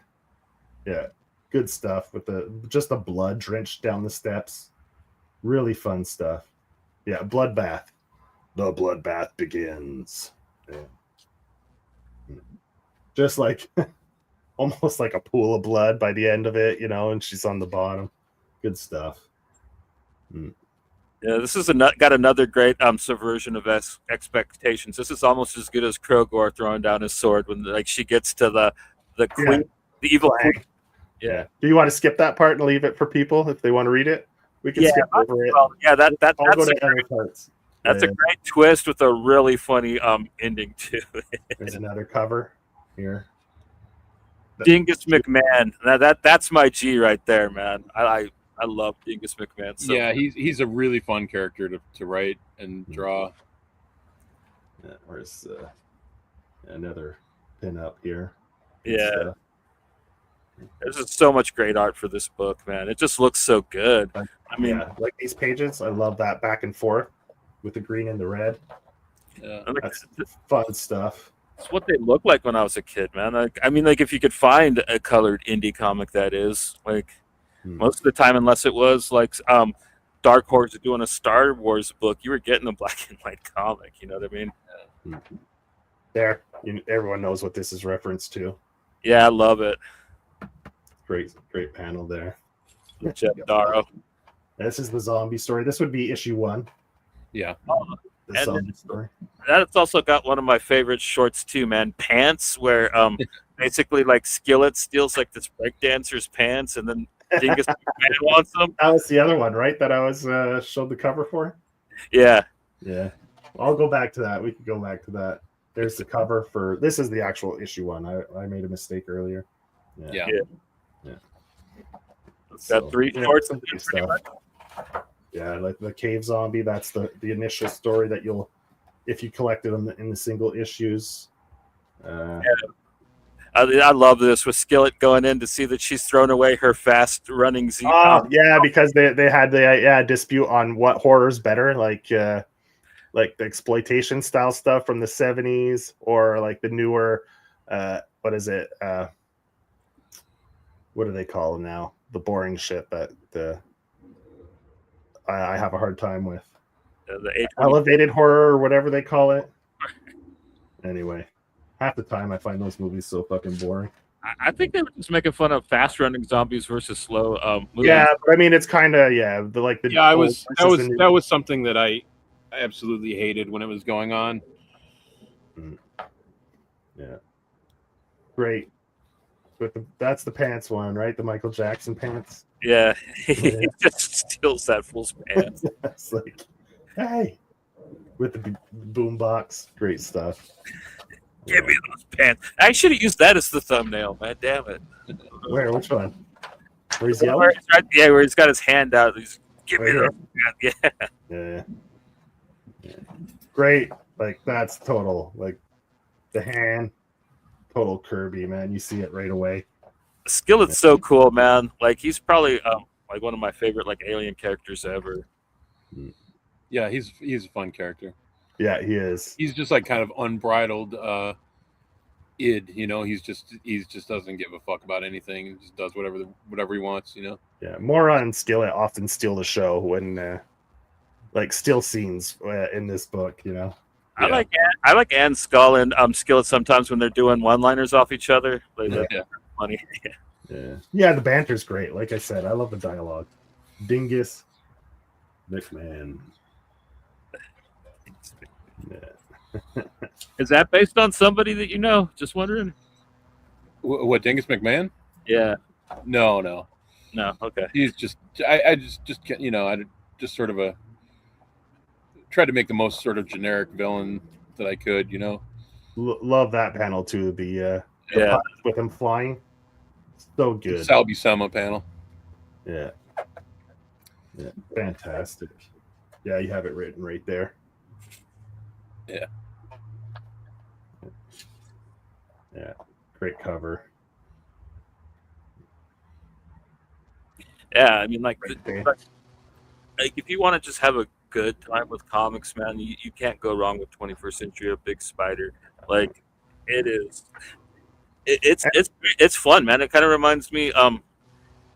Yeah. Good stuff with just the blood drenched down the steps. Really fun stuff. Yeah, bloodbath. The bloodbath begins. Yeah. Just almost like a pool of blood by the end of it, and she's on the bottom. Good stuff. Yeah, this is got another great subversion of expectations. This is almost as good as Krogor throwing down his sword when she gets to the queen, the evil queen. Yeah. Do you want to skip that part and leave it for people if they want to read it? We can skip over it. Well, yeah, that's go to other parts. That's a great twist with a really funny ending too. There's another cover here. Dingus McMahon. That's my G right there, man. I love Dingus McMahon. So he's a really fun character to write and draw. Yeah, where's another pin up here? Yeah. There's just so much great art for this book, man. It just looks so good. I mean, yeah, like these pages, I love that back and forth with the green and the red. Yeah. That's fun stuff. it's what they looked like when I was a kid, man. Like, I mean, like if you could find a colored indie comic that is like most of the time, unless it was like Dark Horse doing a Star Wars book, you were getting a black and white comic. You know what I mean? There, everyone knows what this is referenced to. Yeah, I love it. Great panel there. Jeff Darrow. This is the zombie story. This would be issue 1. Yeah. The zombie story. That's also got one of my favorite shorts too, man. Pants, where basically like Skillet steals like this breakdancer's pants, and then Dingus McMahon wants them. That was the other one, right? That I was showed the cover for. Yeah. Yeah. I'll go back to that. We could go back to that. There's the cover for this is the actual issue 1. I made a mistake earlier. Yeah. Got 3 shorts and stuff. Yeah, like the cave zombie. That's the initial story that you'll, if you collected them in the single issues. I love this with Skillet going in to see that she's thrown away her fast running Z. Yeah, because they had the dispute on what horror's better, like the exploitation style stuff from the 70s or like the newer what is it? What do they call them now? The boring shit that I have a hard time with. The elevated horror or whatever they call it. Anyway, half the time I find those movies so fucking boring. I think they were just making fun of fast running zombies versus slow movies. Yeah, but I mean it's kind of that was something that I absolutely hated when it was going on. Yeah, great. But that's the pants one, right? The Michael Jackson pants. Yeah, he just steals that fool's pants. It's like, hey, with the boom box, great stuff. Give me those pants. I should have used that as the thumbnail, man. Damn it. Where? Which one? Where he's yelling? Where he's got his hand out. He's give me those pants. Yeah. Great. Like that's total. Like the hand. Total Kirby, man. You see it right away. Skillet's so cool, man. Like he's probably like one of my favorite like alien characters ever. Yeah, he's a fun character. Yeah, he is. He's just like kind of unbridled id, you know. He just doesn't give a fuck about anything and just does whatever he wants, you know. Yeah, Mora and Skillet often steal the show when like steal scenes in this book, you know. Yeah. I like Ann Skull and Skillet sometimes when they're doing one-liners off each other. Like, funny. Yeah, the banter's great. Like I said, I love the dialogue. Dingus McMahon. Yeah. Is that based on somebody that you know? Just wondering. What, Dingus McMahon? Yeah. No. Okay. He's just I just you know, I just sort of tried to make the most sort of generic villain that I could, you know. Love that panel too. The with him flying, so good. Salby Sama panel. Yeah, fantastic. Yeah, you have it written right there. Yeah, great cover. Yeah, I mean, like if you want to just have a good time with comics, man, you can't go wrong with 21st Century, a Big Spider. Like it's fun, man. It kind of reminds me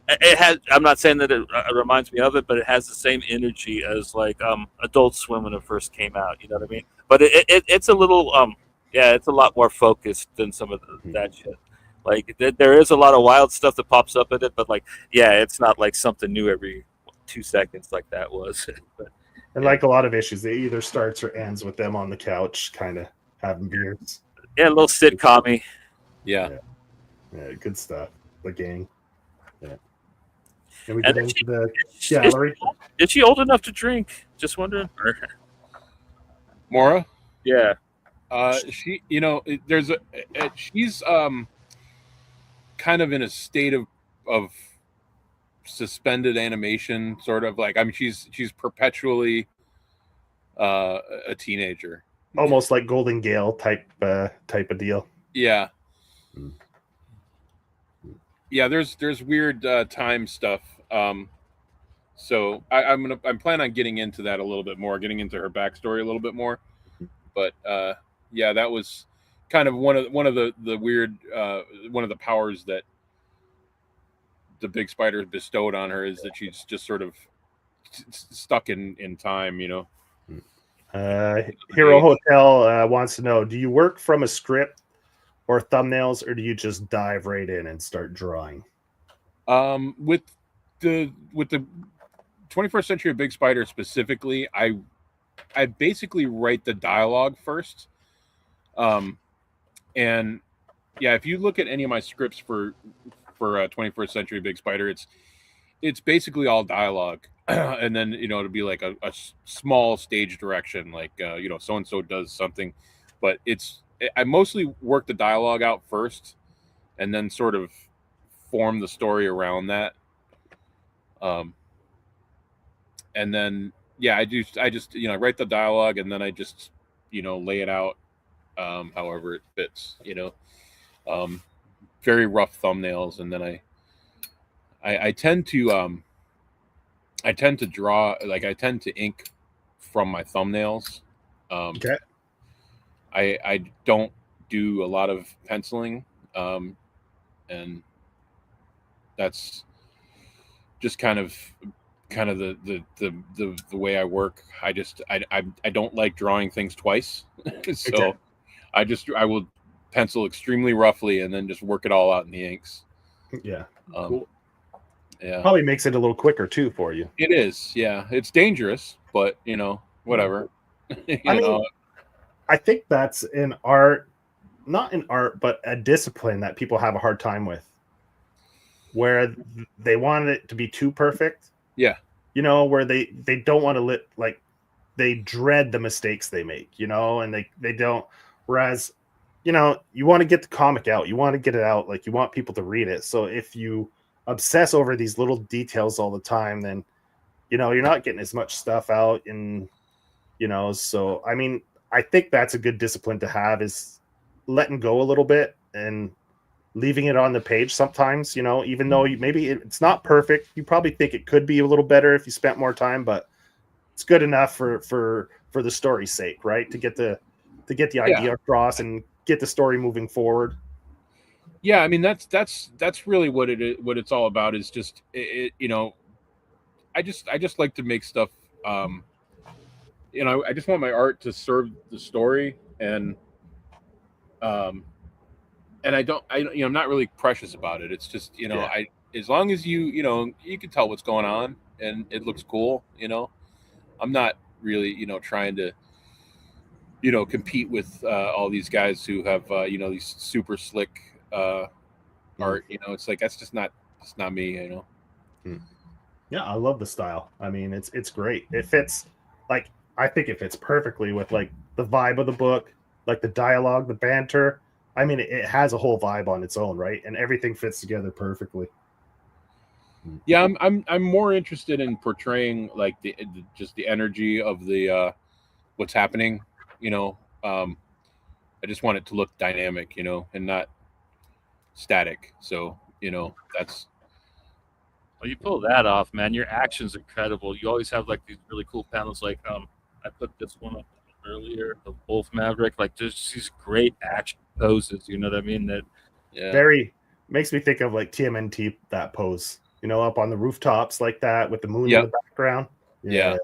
it has, I'm not saying that it reminds me of it, but it has the same energy as like Adult Swim when it first came out, you know what I mean? But it's a little it's a lot more focused than some of that shit. Like there is a lot of wild stuff that pops up in it, but like it's not like something new every 2 seconds like that was. But and like a lot of issues, it either starts or ends with them on the couch, kind of having beers. Yeah, a little sitcom-y. Yeah, good stuff. The gang. Yeah. And we get into the gallery. Is she old enough to drink? Just wondering. Mora? Yeah. She, you know, she's kind of in a state of suspended animation, sort of like, I mean, she's perpetually a teenager, almost like Golden Gale type of deal. Yeah. yeah, there's weird time stuff. So I'm planning on getting into that a little bit more, getting into her backstory a little bit more. But yeah, that was kind of one of the weird one of the powers that the big spider bestowed on her, is that she's just sort of stuck in time, you know. Hero Hotel wants to know: do you work from a script or thumbnails, or do you just dive right in and start drawing? With the 21st Century Big Spider specifically, I basically write the dialogue first. And yeah, if you look at any of my scripts for 21st Century Big Spider, it's basically all dialogue. And then, you know, it'll be like a small stage direction, like you know, so and so does something, but I mostly work the dialogue out first, and then sort of form the story around that. And then yeah, I just you know, I write the dialogue, and then I just, you know, lay it out however it fits, you know. Very rough thumbnails, and then I tend to draw, like I tend to ink from my thumbnails. Okay. I don't do a lot of penciling, and that's just kind of the way I work. I don't like drawing things twice, so Okay. I will pencil extremely roughly and then just work it all out in the inks. Yeah. Cool. Yeah, Probably makes it a little quicker too for you. it is. Yeah, it's dangerous, but you know, whatever. I mean, I think that's in art, not in art, but a discipline that people have a hard time with, where they want it to be too perfect. Yeah. You know, where they don't want to like they dread the mistakes they make, you know, and they don't. Whereas, you know, you want to get the comic out, you want to get it out, like you want people to read it. So if you obsess over these little details all the time, then, you know, you're not getting as much stuff out. And, you know, so I mean, I think that's a good discipline to have, is letting go a little bit and leaving it on the page sometimes, you know, even though maybe it's not perfect. You probably think it could be a little better if you spent more time, but it's good enough for the story's sake, right? To get the idea across and get the story moving forward. Yeah, I mean, that's really what it's all about, is just you know, I just like to make stuff. You know, I just want my art to serve the story, and and you know, I'm not really precious about it. It's just, you know, Yeah. as long as you know, you can tell what's going on and it looks cool, you know. I'm not really, you know, trying to, you know, compete with all these guys who have you know, these super slick art. You know, it's like it's not me, you know. Yeah, I love the style. I mean, it's great. It fits, like, I think it fits perfectly with like the vibe of the book, like the dialogue, the banter. I mean, it has a whole vibe on its own, right? And everything fits together perfectly. Yeah, I'm more interested in portraying like just the energy of the what's happening, you know. I just want it to look dynamic, you know, and not static. So, you know, that's Well, you pull that off, man. Your action's incredible. You always have like these really cool panels. Like I put this one up earlier, the ULF Maverick. Like just these great action poses. You know what I mean? That Very makes me think of like TMNT, that pose, you know, up on the rooftops like that with the moon in the background. Yeah.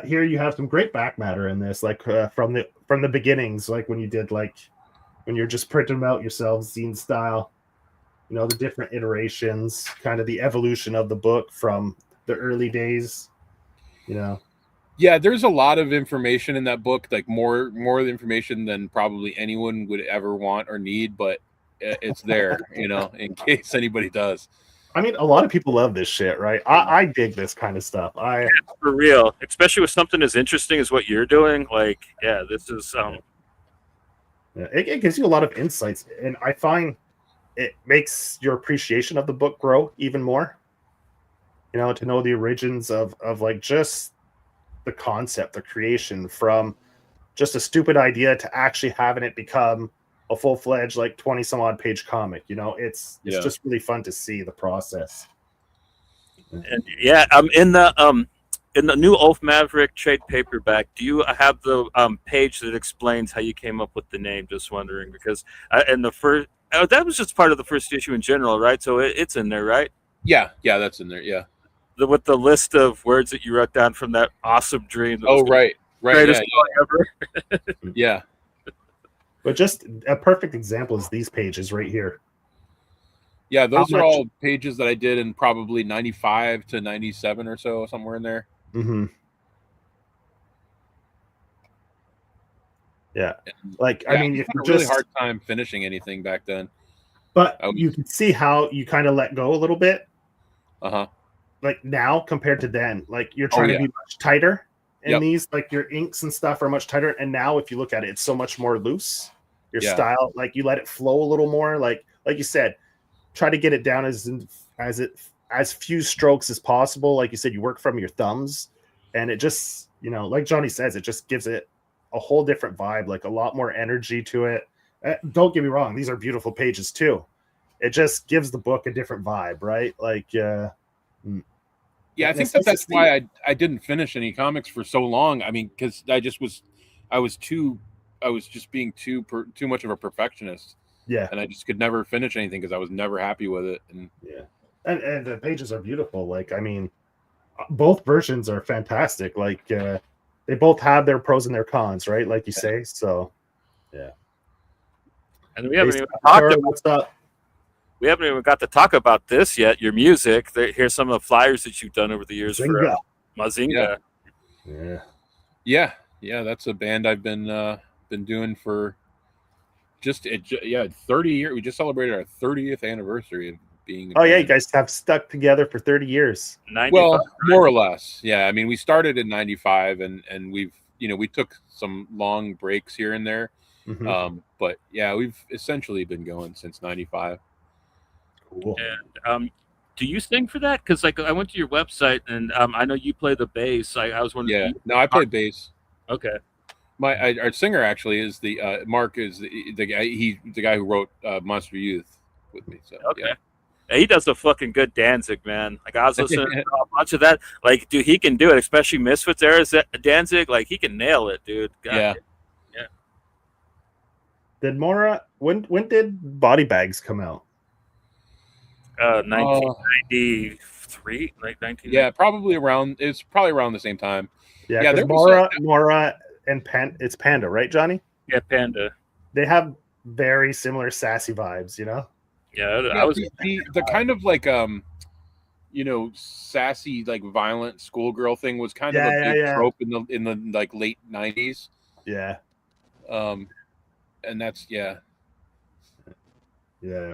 Here you have some great back matter in this, like from the beginnings, like when you did, like when you're just printing them out yourself, zine style. You know, the different iterations, kind of the evolution of the book from the early days. You know. Yeah, there's a lot of information in that book, like more information than probably anyone would ever want or need, but it's there, you know, in case anybody does. I mean, a lot of people love this shit, right? I dig this kind of stuff. Yeah, for real, especially with something as interesting as what you're doing. Like, yeah, this is it gives you a lot of insights, and I find it makes your appreciation of the book grow even more. You know, to know the origins of like just the concept, the creation, from just a stupid idea to actually having it become a full-fledged like 20 some odd page comic. You know, it's just really fun to see the process. And yeah, in the new ULF Maverick trade paperback, do you have the page that explains how you came up with the name? Just wondering, because in the first, that was just part of the first issue in general, right? So it's in there, right? Yeah, that's in there. Yeah, with the list of words that you wrote down from that awesome dream. That was right, greatest song ever. Yeah. But just a perfect example is these pages right here. Yeah, those are all pages that I did in probably 95 to 97 or so, somewhere in there. Mm-hmm. Yeah. Like, I mean, if you had a really hard time finishing anything back then. But you can see how you kind of let go a little bit. Uh-huh. Like now compared to then. Like you're trying to be much tighter in these, like your inks and stuff are much tighter. And now if you look at it, it's so much more loose. Your style, like you let it flow a little more. Like you said, try to get it down as few strokes as possible. Like you said, you work from your thumbs, and it just, you know, like Johnny says, it just gives it a whole different vibe, like a lot more energy to it. Don't get me wrong, these are beautiful pages too. It just gives the book a different vibe, right? Like, yeah, I think that's why I didn't finish any comics for so long. I mean, because I was just being too much of a perfectionist. Yeah, and I just could never finish anything because I was never happy with it. And and the pages are beautiful. Like, I mean, both versions are fantastic. Like, they both have their pros and their cons, right? Like you say. So, yeah. And we haven't even talked about we haven't even got to talk about this yet. Your music. Here's some of the flyers that you've done over the years for Mazinga. Yeah. That's a band I've been doing for 30 years. We just celebrated our 30th anniversary of being. You guys have stuck together for 30 years. 95, well, more or less. Yeah, I mean, we started in 95, and we took some long breaks here and there. Mm-hmm. But yeah, we've essentially been going since 95. Cool. And do you sing for that? Because like I went to your website, and I know you play the bass. I was wondering. Yeah, no, I play bass. Okay. Our singer actually is the Mark is the guy. He's the guy who wrote Monster Youth with me. So okay. Yeah, he does a fucking good Danzig, man. Like I was listening to a bunch of that. Like, dude, he can do it. Especially Misfits era Danzig. Like he can nail it, dude. God, yeah. Did Mora when did Body Bags come out? 1993, like 19. Yeah, probably around. It's probably around the same time. Yeah, there's Mora and it's Panda, right, Johnny? Yeah, Panda. They have very similar sassy vibes, you know. Yeah, I was the kind of like sassy, like violent schoolgirl thing was kind of a big trope in the like late 90s. Yeah. And that's Yeah,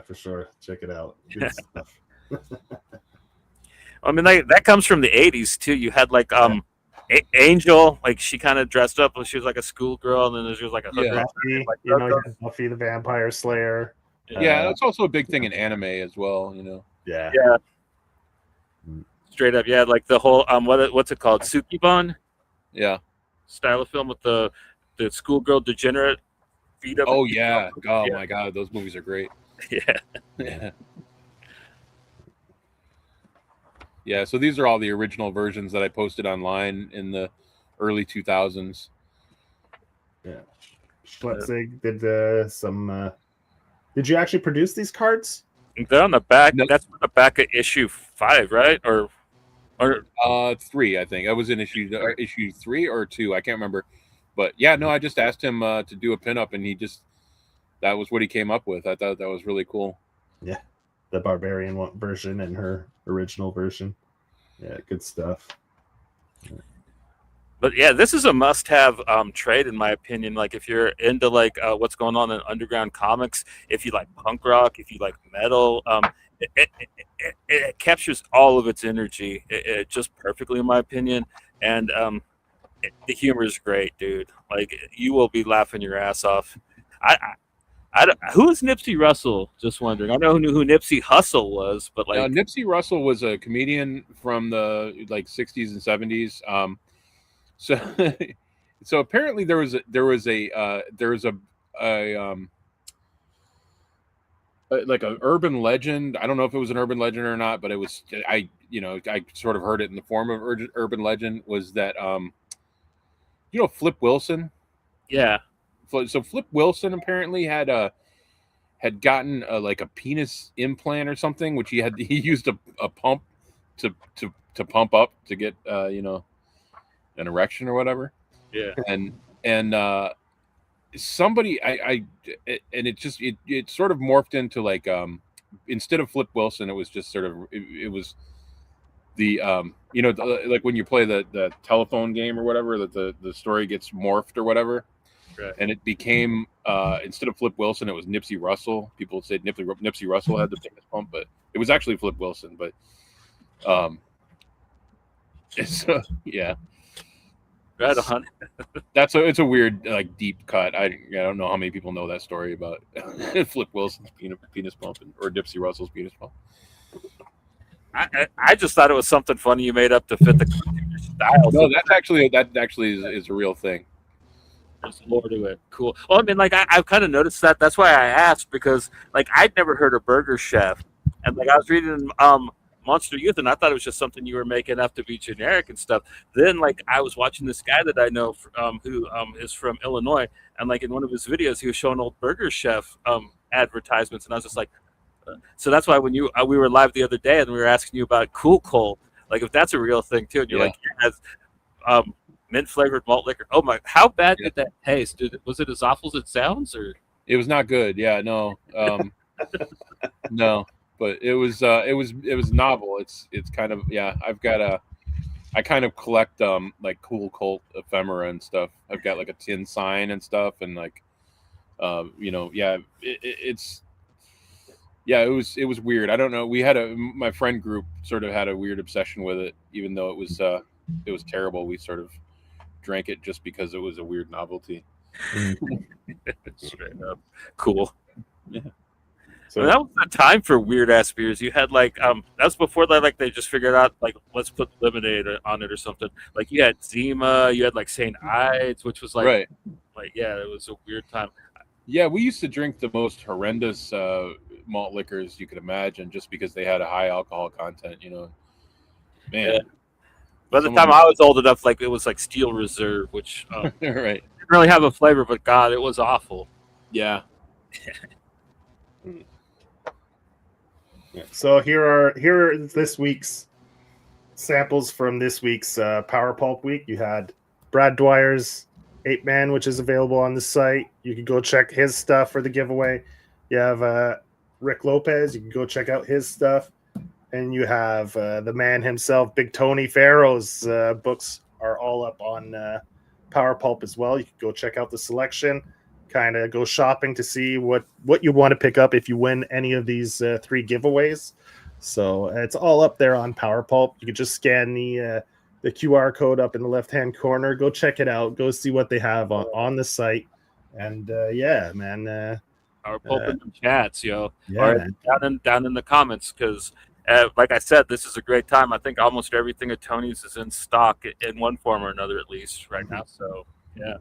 for sure. Check it out. Good stuff. I mean, that comes from the 80s too. You had like Angel, like she kind of dressed up, she was like a schoolgirl, and then she was like a hooker. Buffy, you know, Buffy the Vampire Slayer. Yeah, that's also a big thing in anime as well, you know. Yeah. Straight up, yeah, like the whole what's it called, Tsukibon? Yeah. Style of film with the schoolgirl degenerate feet up. Oh yeah. Oh my god, those movies are great. Yeah. Yeah, so these are all the original versions that I posted online in the early 2000s. Yeah. Schletzig did some. Did you actually produce these cards? They're on the back. No. That's on the back of issue 5, right? Or 3, I think. I was in issue 3 or 2. I can't remember. But yeah, no, I just asked him to do a pinup, and that was what he came up with. I thought that was really cool. Yeah. The Barbarian version and her original version. Yeah, good stuff. But yeah, this is a must-have trade in my opinion. Like if you're into like what's going on in underground comics, if you like punk rock, if you like metal, it captures all of its energy it just perfectly in my opinion. And the humor is great, dude. Like you will be laughing your ass off. Who is Nipsey Russell? Just wondering. I know who Nipsey Hussle was, but like Nipsey Russell was a comedian from the like 60s and 70s. So apparently there was a like an urban legend. I don't know if it was an urban legend or not, but it was. I sort of heard it in the form of urban legend. Was that Flip Wilson? Yeah. So Flip Wilson apparently had gotten like a penis implant or something, which he used a pump to pump up to get an erection or whatever. Yeah. And somebody and it sort of morphed into like instead of Flip Wilson, it was just sort of it was the like when you play the telephone game or whatever, that the story gets morphed or whatever. Right. And it became instead of Flip Wilson, it was Nipsey Russell. People said Nipsey Russell had the penis pump, but it was actually Flip Wilson. But it's yeah, Right on. it's a weird like deep cut. I don't know how many people know that story about Flip Wilson's penis pump or Nipsey Russell's penis pump. I just thought it was something funny you made up to fit the style. No, that actually is a real thing. There's lore to it. Cool. Well, I mean, like I've kind of noticed that. That's why I asked, because like I'd never heard of Burger Chef, and like I was reading Monster Youth, and I thought it was just something you were making up to be generic and stuff. Then like I was watching this guy that I know who is from Illinois, and like in one of his videos, he was showing old Burger Chef advertisements, and I was just like, so that's why when we were live the other day, and we were asking you about Cool Coal, like if that's a real thing too, and you're like, yeah, it has mint flavored malt liquor. Oh my! How bad did that taste? Was it as awful as it sounds, or? It was not good. Yeah, no, no, but it was novel. It's kind of I kind of collect like cool cult ephemera and stuff. I've got like a tin sign and stuff, and like it was weird. I don't know. We had my friend group sort of had a weird obsession with it, even though it was terrible. We sort of drank it just because it was a weird novelty. Straight up. Cool. Yeah. So that was the time for weird ass beers. You had like that's before that, like they just figured out like let's put lemonade on it or something. Like you had Zima, you had like St. Ides, which was like right. Like yeah, it was a weird time. Yeah, we used to drink the most horrendous malt liquors you could imagine, just because they had a high alcohol content. Man. Yeah. By the time I was old enough, like it was like Steel Reserve, which right. didn't really have a flavor, but God, it was awful. Yeah. Yeah. So here are this week's samples from this week's Power Pulp Week. You had Brad Dwyer's 8-Man, which is available on the site. You can go check his stuff for the giveaway. You have Rick Lopez. You can go check out his stuff. And you have the man himself, Big Tony Fero's books are all up on Power Pulp as well. You can go check out the selection, kind of go shopping to see what you want to pick up if you win any of these 3 giveaways. So it's all up there on Power Pulp. You can just scan the QR code up in the left-hand corner. Go check it out. Go see what they have on the site. And yeah, man. Power Pulp in the chats, yo. Yeah, or down in the comments, because like I said, this is a great time. I think almost everything at Tony's is in stock in one form or another, at least right now. So yeah.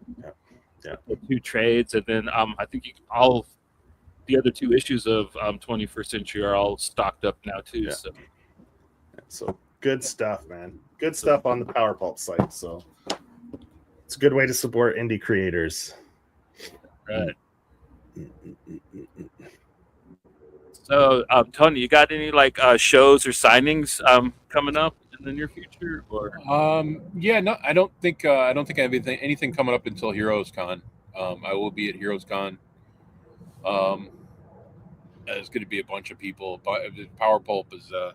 The 2 trades, and then I think all the other 2 issues of 21st Century are all stocked up now too. Yeah. So good stuff, man. Good stuff on the Power Pulp site. So it's a good way to support indie creators. Right. So, Tony, you got any like shows or signings coming up in the near future, or? Yeah, no, I don't think I have anything coming up until Heroes Con. I will be at Heroes Con. There's going to be a bunch of people. Power Pulp is going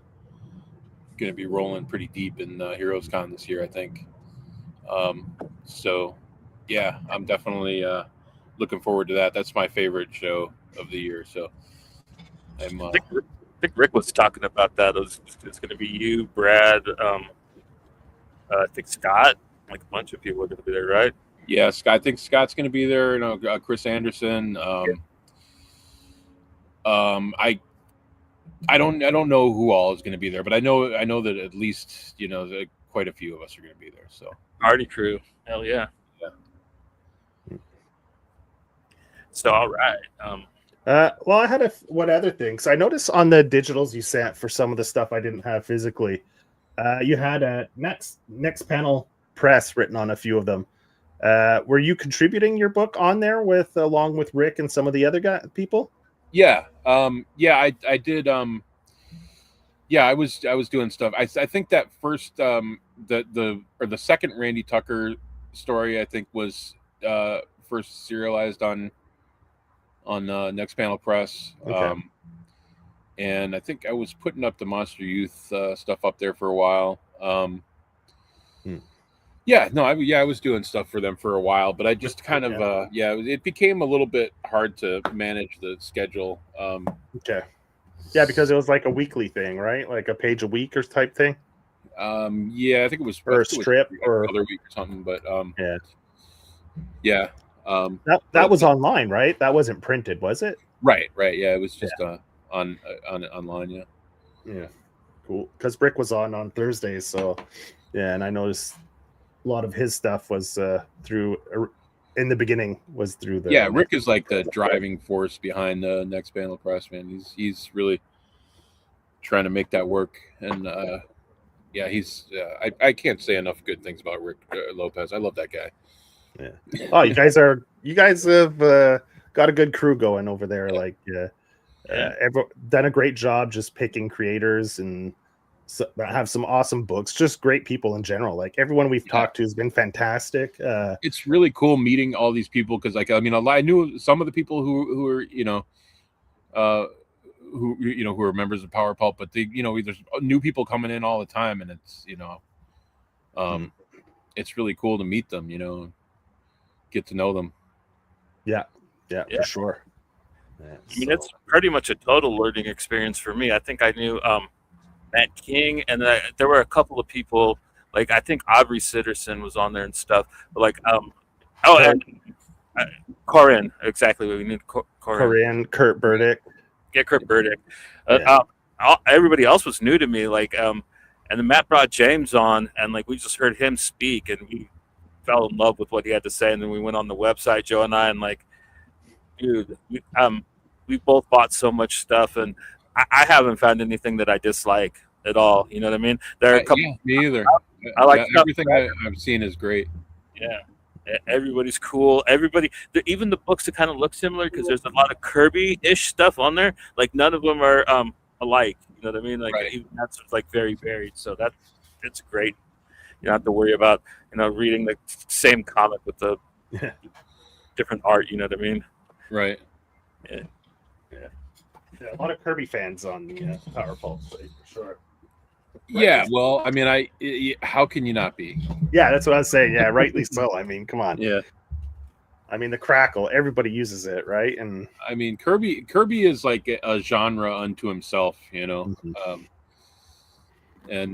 to be rolling pretty deep in Heroes Con this year, I think. So, yeah, I'm definitely looking forward to that. That's my favorite show of the year. So. I think Rick was talking about that. It's going to be you, Brad, I think Scott, like a bunch of people are going to be there, right? Yeah, I think Scott's going to be there. Chris Anderson. I don't know who all is going to be there, but I know that at least quite a few of us are going to be there. So party crew, hell yeah. Yeah. So all right. Well, I had one other thing. So I noticed on the digitals you sent for some of the stuff I didn't have physically, you had a next panel press written on a few of them. Were you contributing your book on there along with Rick and some of the other people? Yeah. I did. Yeah, I was doing stuff. I think that first the second Randy Tucker story, I think, was first serialized on Next Panel Press. Okay. And I think I was putting up the Monster Youth stuff up there for a while. Yeah, no, I was doing stuff for them for a while, but I just kind of it became a little bit hard to manage the schedule. Okay. Yeah, because it was like a weekly thing, right? Like a page a week or type thing. Yeah, I think it was or a strip or other week or something, but yeah. yeah. That was online, right? That wasn't printed, was it? Right. Yeah, it was just on online. Yeah. Yeah. Cool. Because Rick was on Thursdays, so yeah, and I noticed a lot of his stuff was through in the beginning was through the Rick is like the driving force behind the Next Panel Press, man. He's really trying to make that work, and he's I can't say enough good things about Rick Lopez. I love that guy. Yeah. Oh, you guys have got a good crew going over there. Like done a great job just picking creators and have some awesome books. Just great people in general. Like everyone we've talked to has been fantastic. It's really cool meeting all these people because, like, I mean, I knew some of the people who are who are members of Power Pulp, but there's new people coming in all the time, and it's it's really cool to meet them. Get to know them. Yeah, for sure. Yeah, I mean, it's pretty much a total learning experience for me. I think I knew Matt King, and there were a couple of people, like I think Aubrey Sitterson was on there and stuff. But like, and Corinne, exactly. We need Corinne, Kurt Burdick. Get Kurt Burdick. Everybody else was new to me. Like, and then Matt brought James on, and like we just heard him speak, and we fell in love with what he had to say. And then we went on the website, Joe and I, and like, dude, we both bought so much stuff, and I haven't found anything that I dislike at all. You know what I mean? There are a couple. Me either. I like everything I've seen is great. Yeah, everybody's cool. Everybody, even the books that kind of look similar because there's a lot of Kirby-ish stuff on there. Like none of them are alike. You know what I mean? Like even that's like very varied. So it's great. You don't have to worry about reading the same comic with the different art. You know what I mean? Right. Yeah. A lot of Kirby fans on the Power Pulp site for sure. Yeah, well, I mean, how can you not be? Yeah, that's what I was saying. Yeah, rightly so. I mean, come on. Yeah. I mean, the crackle, everybody uses it, right? And I mean, Kirby is like a genre unto himself, and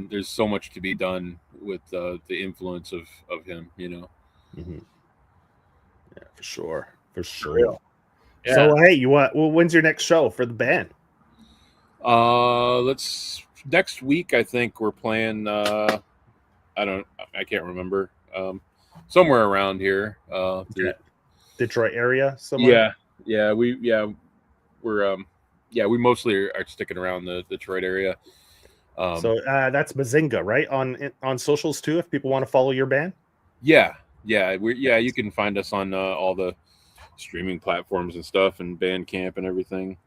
there's so much to be done with the influence of him, Yeah, for sure. Yeah. So hey, when's your next show for the band? Next week I think we're playing I can't remember. Somewhere around here. Detroit area somewhere? We mostly are sticking around the Detroit area. So that's Mazinga, right? On socials too, if people want to follow your band? Yeah. You can find us on all the streaming platforms and stuff, and Bandcamp and everything.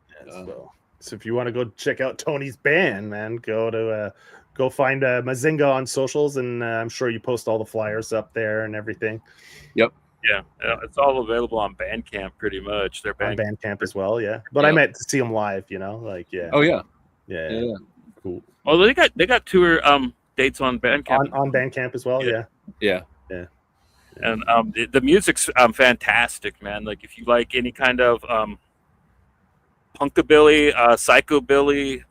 So if you want to go check out Tony's band, man, go find Mazinga on socials, and I'm sure you post all the flyers up there and everything. Yep. Yeah, it's all available on Bandcamp pretty much. They're on Bandcamp as well, yeah. But I meant to see them live, Oh yeah. Yeah. Cool. Oh, they got tour dates on Bandcamp. On Bandcamp as well, yeah. And the music's fantastic, man. Like if you like any kind of punkabilly, psychobilly,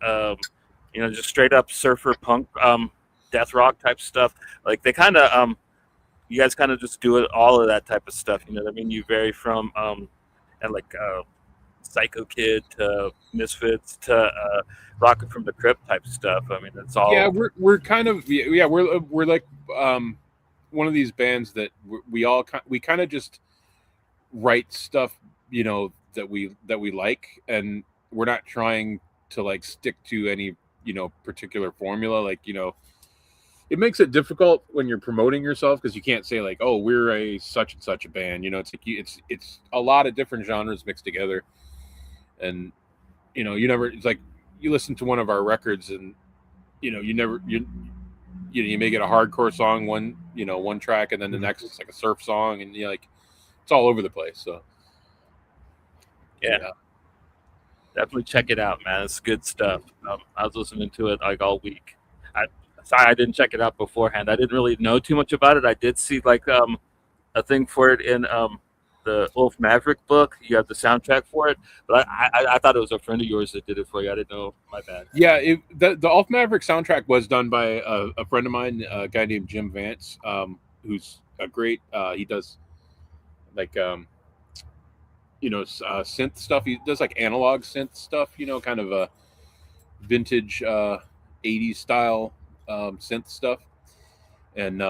just straight up surfer punk, death rock type stuff. Like they kind of you guys kind of just do it, all of that type of stuff. You know what I mean? You vary from and like Psycho Kid to Misfits to Rocket from the Crypt type stuff. I mean, it's all. Yeah, we're kind of we're like one of these bands that we kind of just write stuff, that we like, and we're not trying to like stick to any particular formula. Like it makes it difficult when you're promoting yourself because you can't say like, oh, we're a such and such a band. It's like it's a lot of different genres mixed together, and you never. It's like you listen to one of our records and you never you may get a hardcore song one track, and then the next is like a surf song, and like it's all over the place. So yeah. Definitely check it out, man. It's good stuff. I was listening to it like all week. Sorry I didn't check it out beforehand. I didn't really know too much about it. I did see like a thing for it in the ULF Maverick book. You have the soundtrack for it, but I thought it was a friend of yours that did it for you. I didn't know. My bad. Yeah, the ULF Maverick soundtrack was done by a friend of mine, a guy named Jim Vance, who's a great. He does like synth stuff. He does like analog synth stuff. Kind of a vintage 80s style synth stuff, and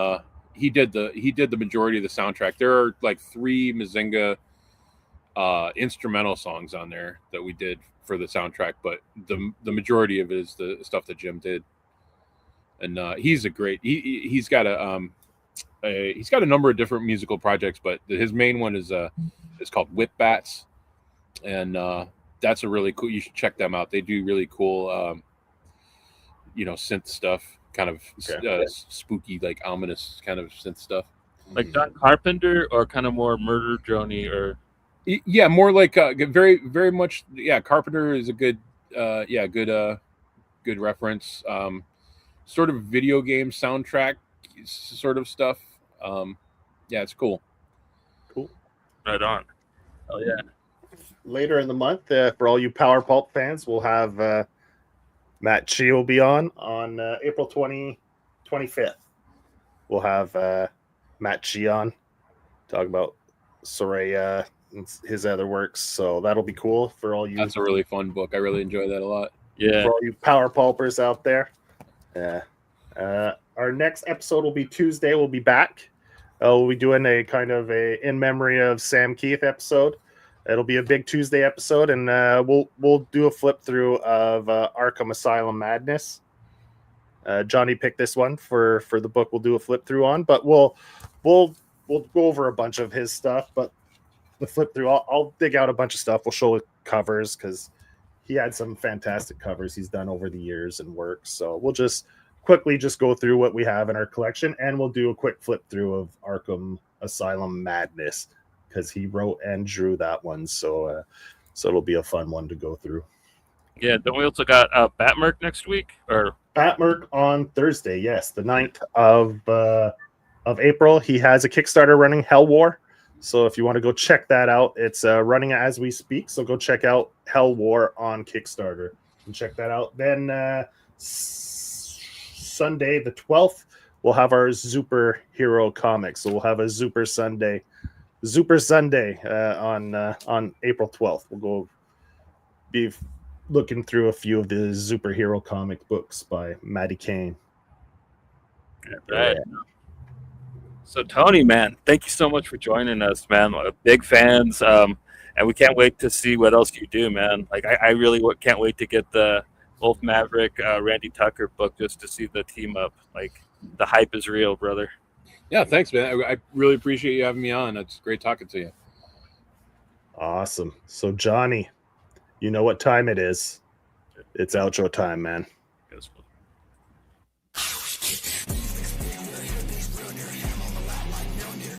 he did the majority of the soundtrack. There are like 3 Mazinga instrumental songs on there that we did for the soundtrack, but the majority of it is the stuff that Jim did. And he's a great. He's got a number of different musical projects, but his main one is called Whip Bats, and that's a really cool. You should check them out. They do really cool, synth stuff. Kind of spooky, like ominous kind of synth stuff. Like John Carpenter, or kind of more Murder Droney, or yeah, more like very, very much. Yeah, Carpenter is a good, good reference. Sort of video game soundtrack sort of stuff. Yeah, it's cool. Cool. Right on. Oh yeah. Later in the month, for all you Power Pulp fans, we'll have Matt Chi will be on April 25th. We'll have Matt Chi on, talk about Soraya and his other works. So that'll be cool for all you. That's a really fun book. I really enjoy that a lot. Yeah. For all you Power Pulpers out there. Yeah. Our next episode will be Tuesday. We'll be back. We'll be doing a kind of a in memory of Sam Keith episode. It'll be a big Tuesday episode, and we'll do a flip through of Arkham Asylum Madness. Johnny picked this one for the book. We'll do a flip through on, but we'll go over a bunch of his stuff. But the flip through, I'll dig out a bunch of stuff. We'll show covers because he had some fantastic covers he's done over the years and works. So we'll just quickly go through what we have in our collection, and we'll do a quick flip through of Arkham Asylum Madness, because he wrote and drew that one, so it'll be a fun one to go through. Yeah, don't we also got Batmerk next week? Or Batmerk on Thursday, yes, the 9th of April. He has a Kickstarter running, Hell War. So if you want to go check that out, it's running as we speak. So go check out Hell War on Kickstarter and check that out. Then Sunday the 12th, we'll have our superhero comics. So we'll have a Super Sunday on April 12th. We'll go be looking through a few of the superhero comic books by Maddie Kane. Right. So Tony, man, thank you so much for joining us, man. We're big fans, and we can't wait to see what else you do, man. Like I really can't wait to get the ULF Maverick, Randy Tucker book just to see the team up. Like the hype is real, brother. Yeah, thanks, man. I really appreciate you having me on. It's great talking to you. Awesome. So, Johnny, you know what time it is. It's outro time, man. Yes,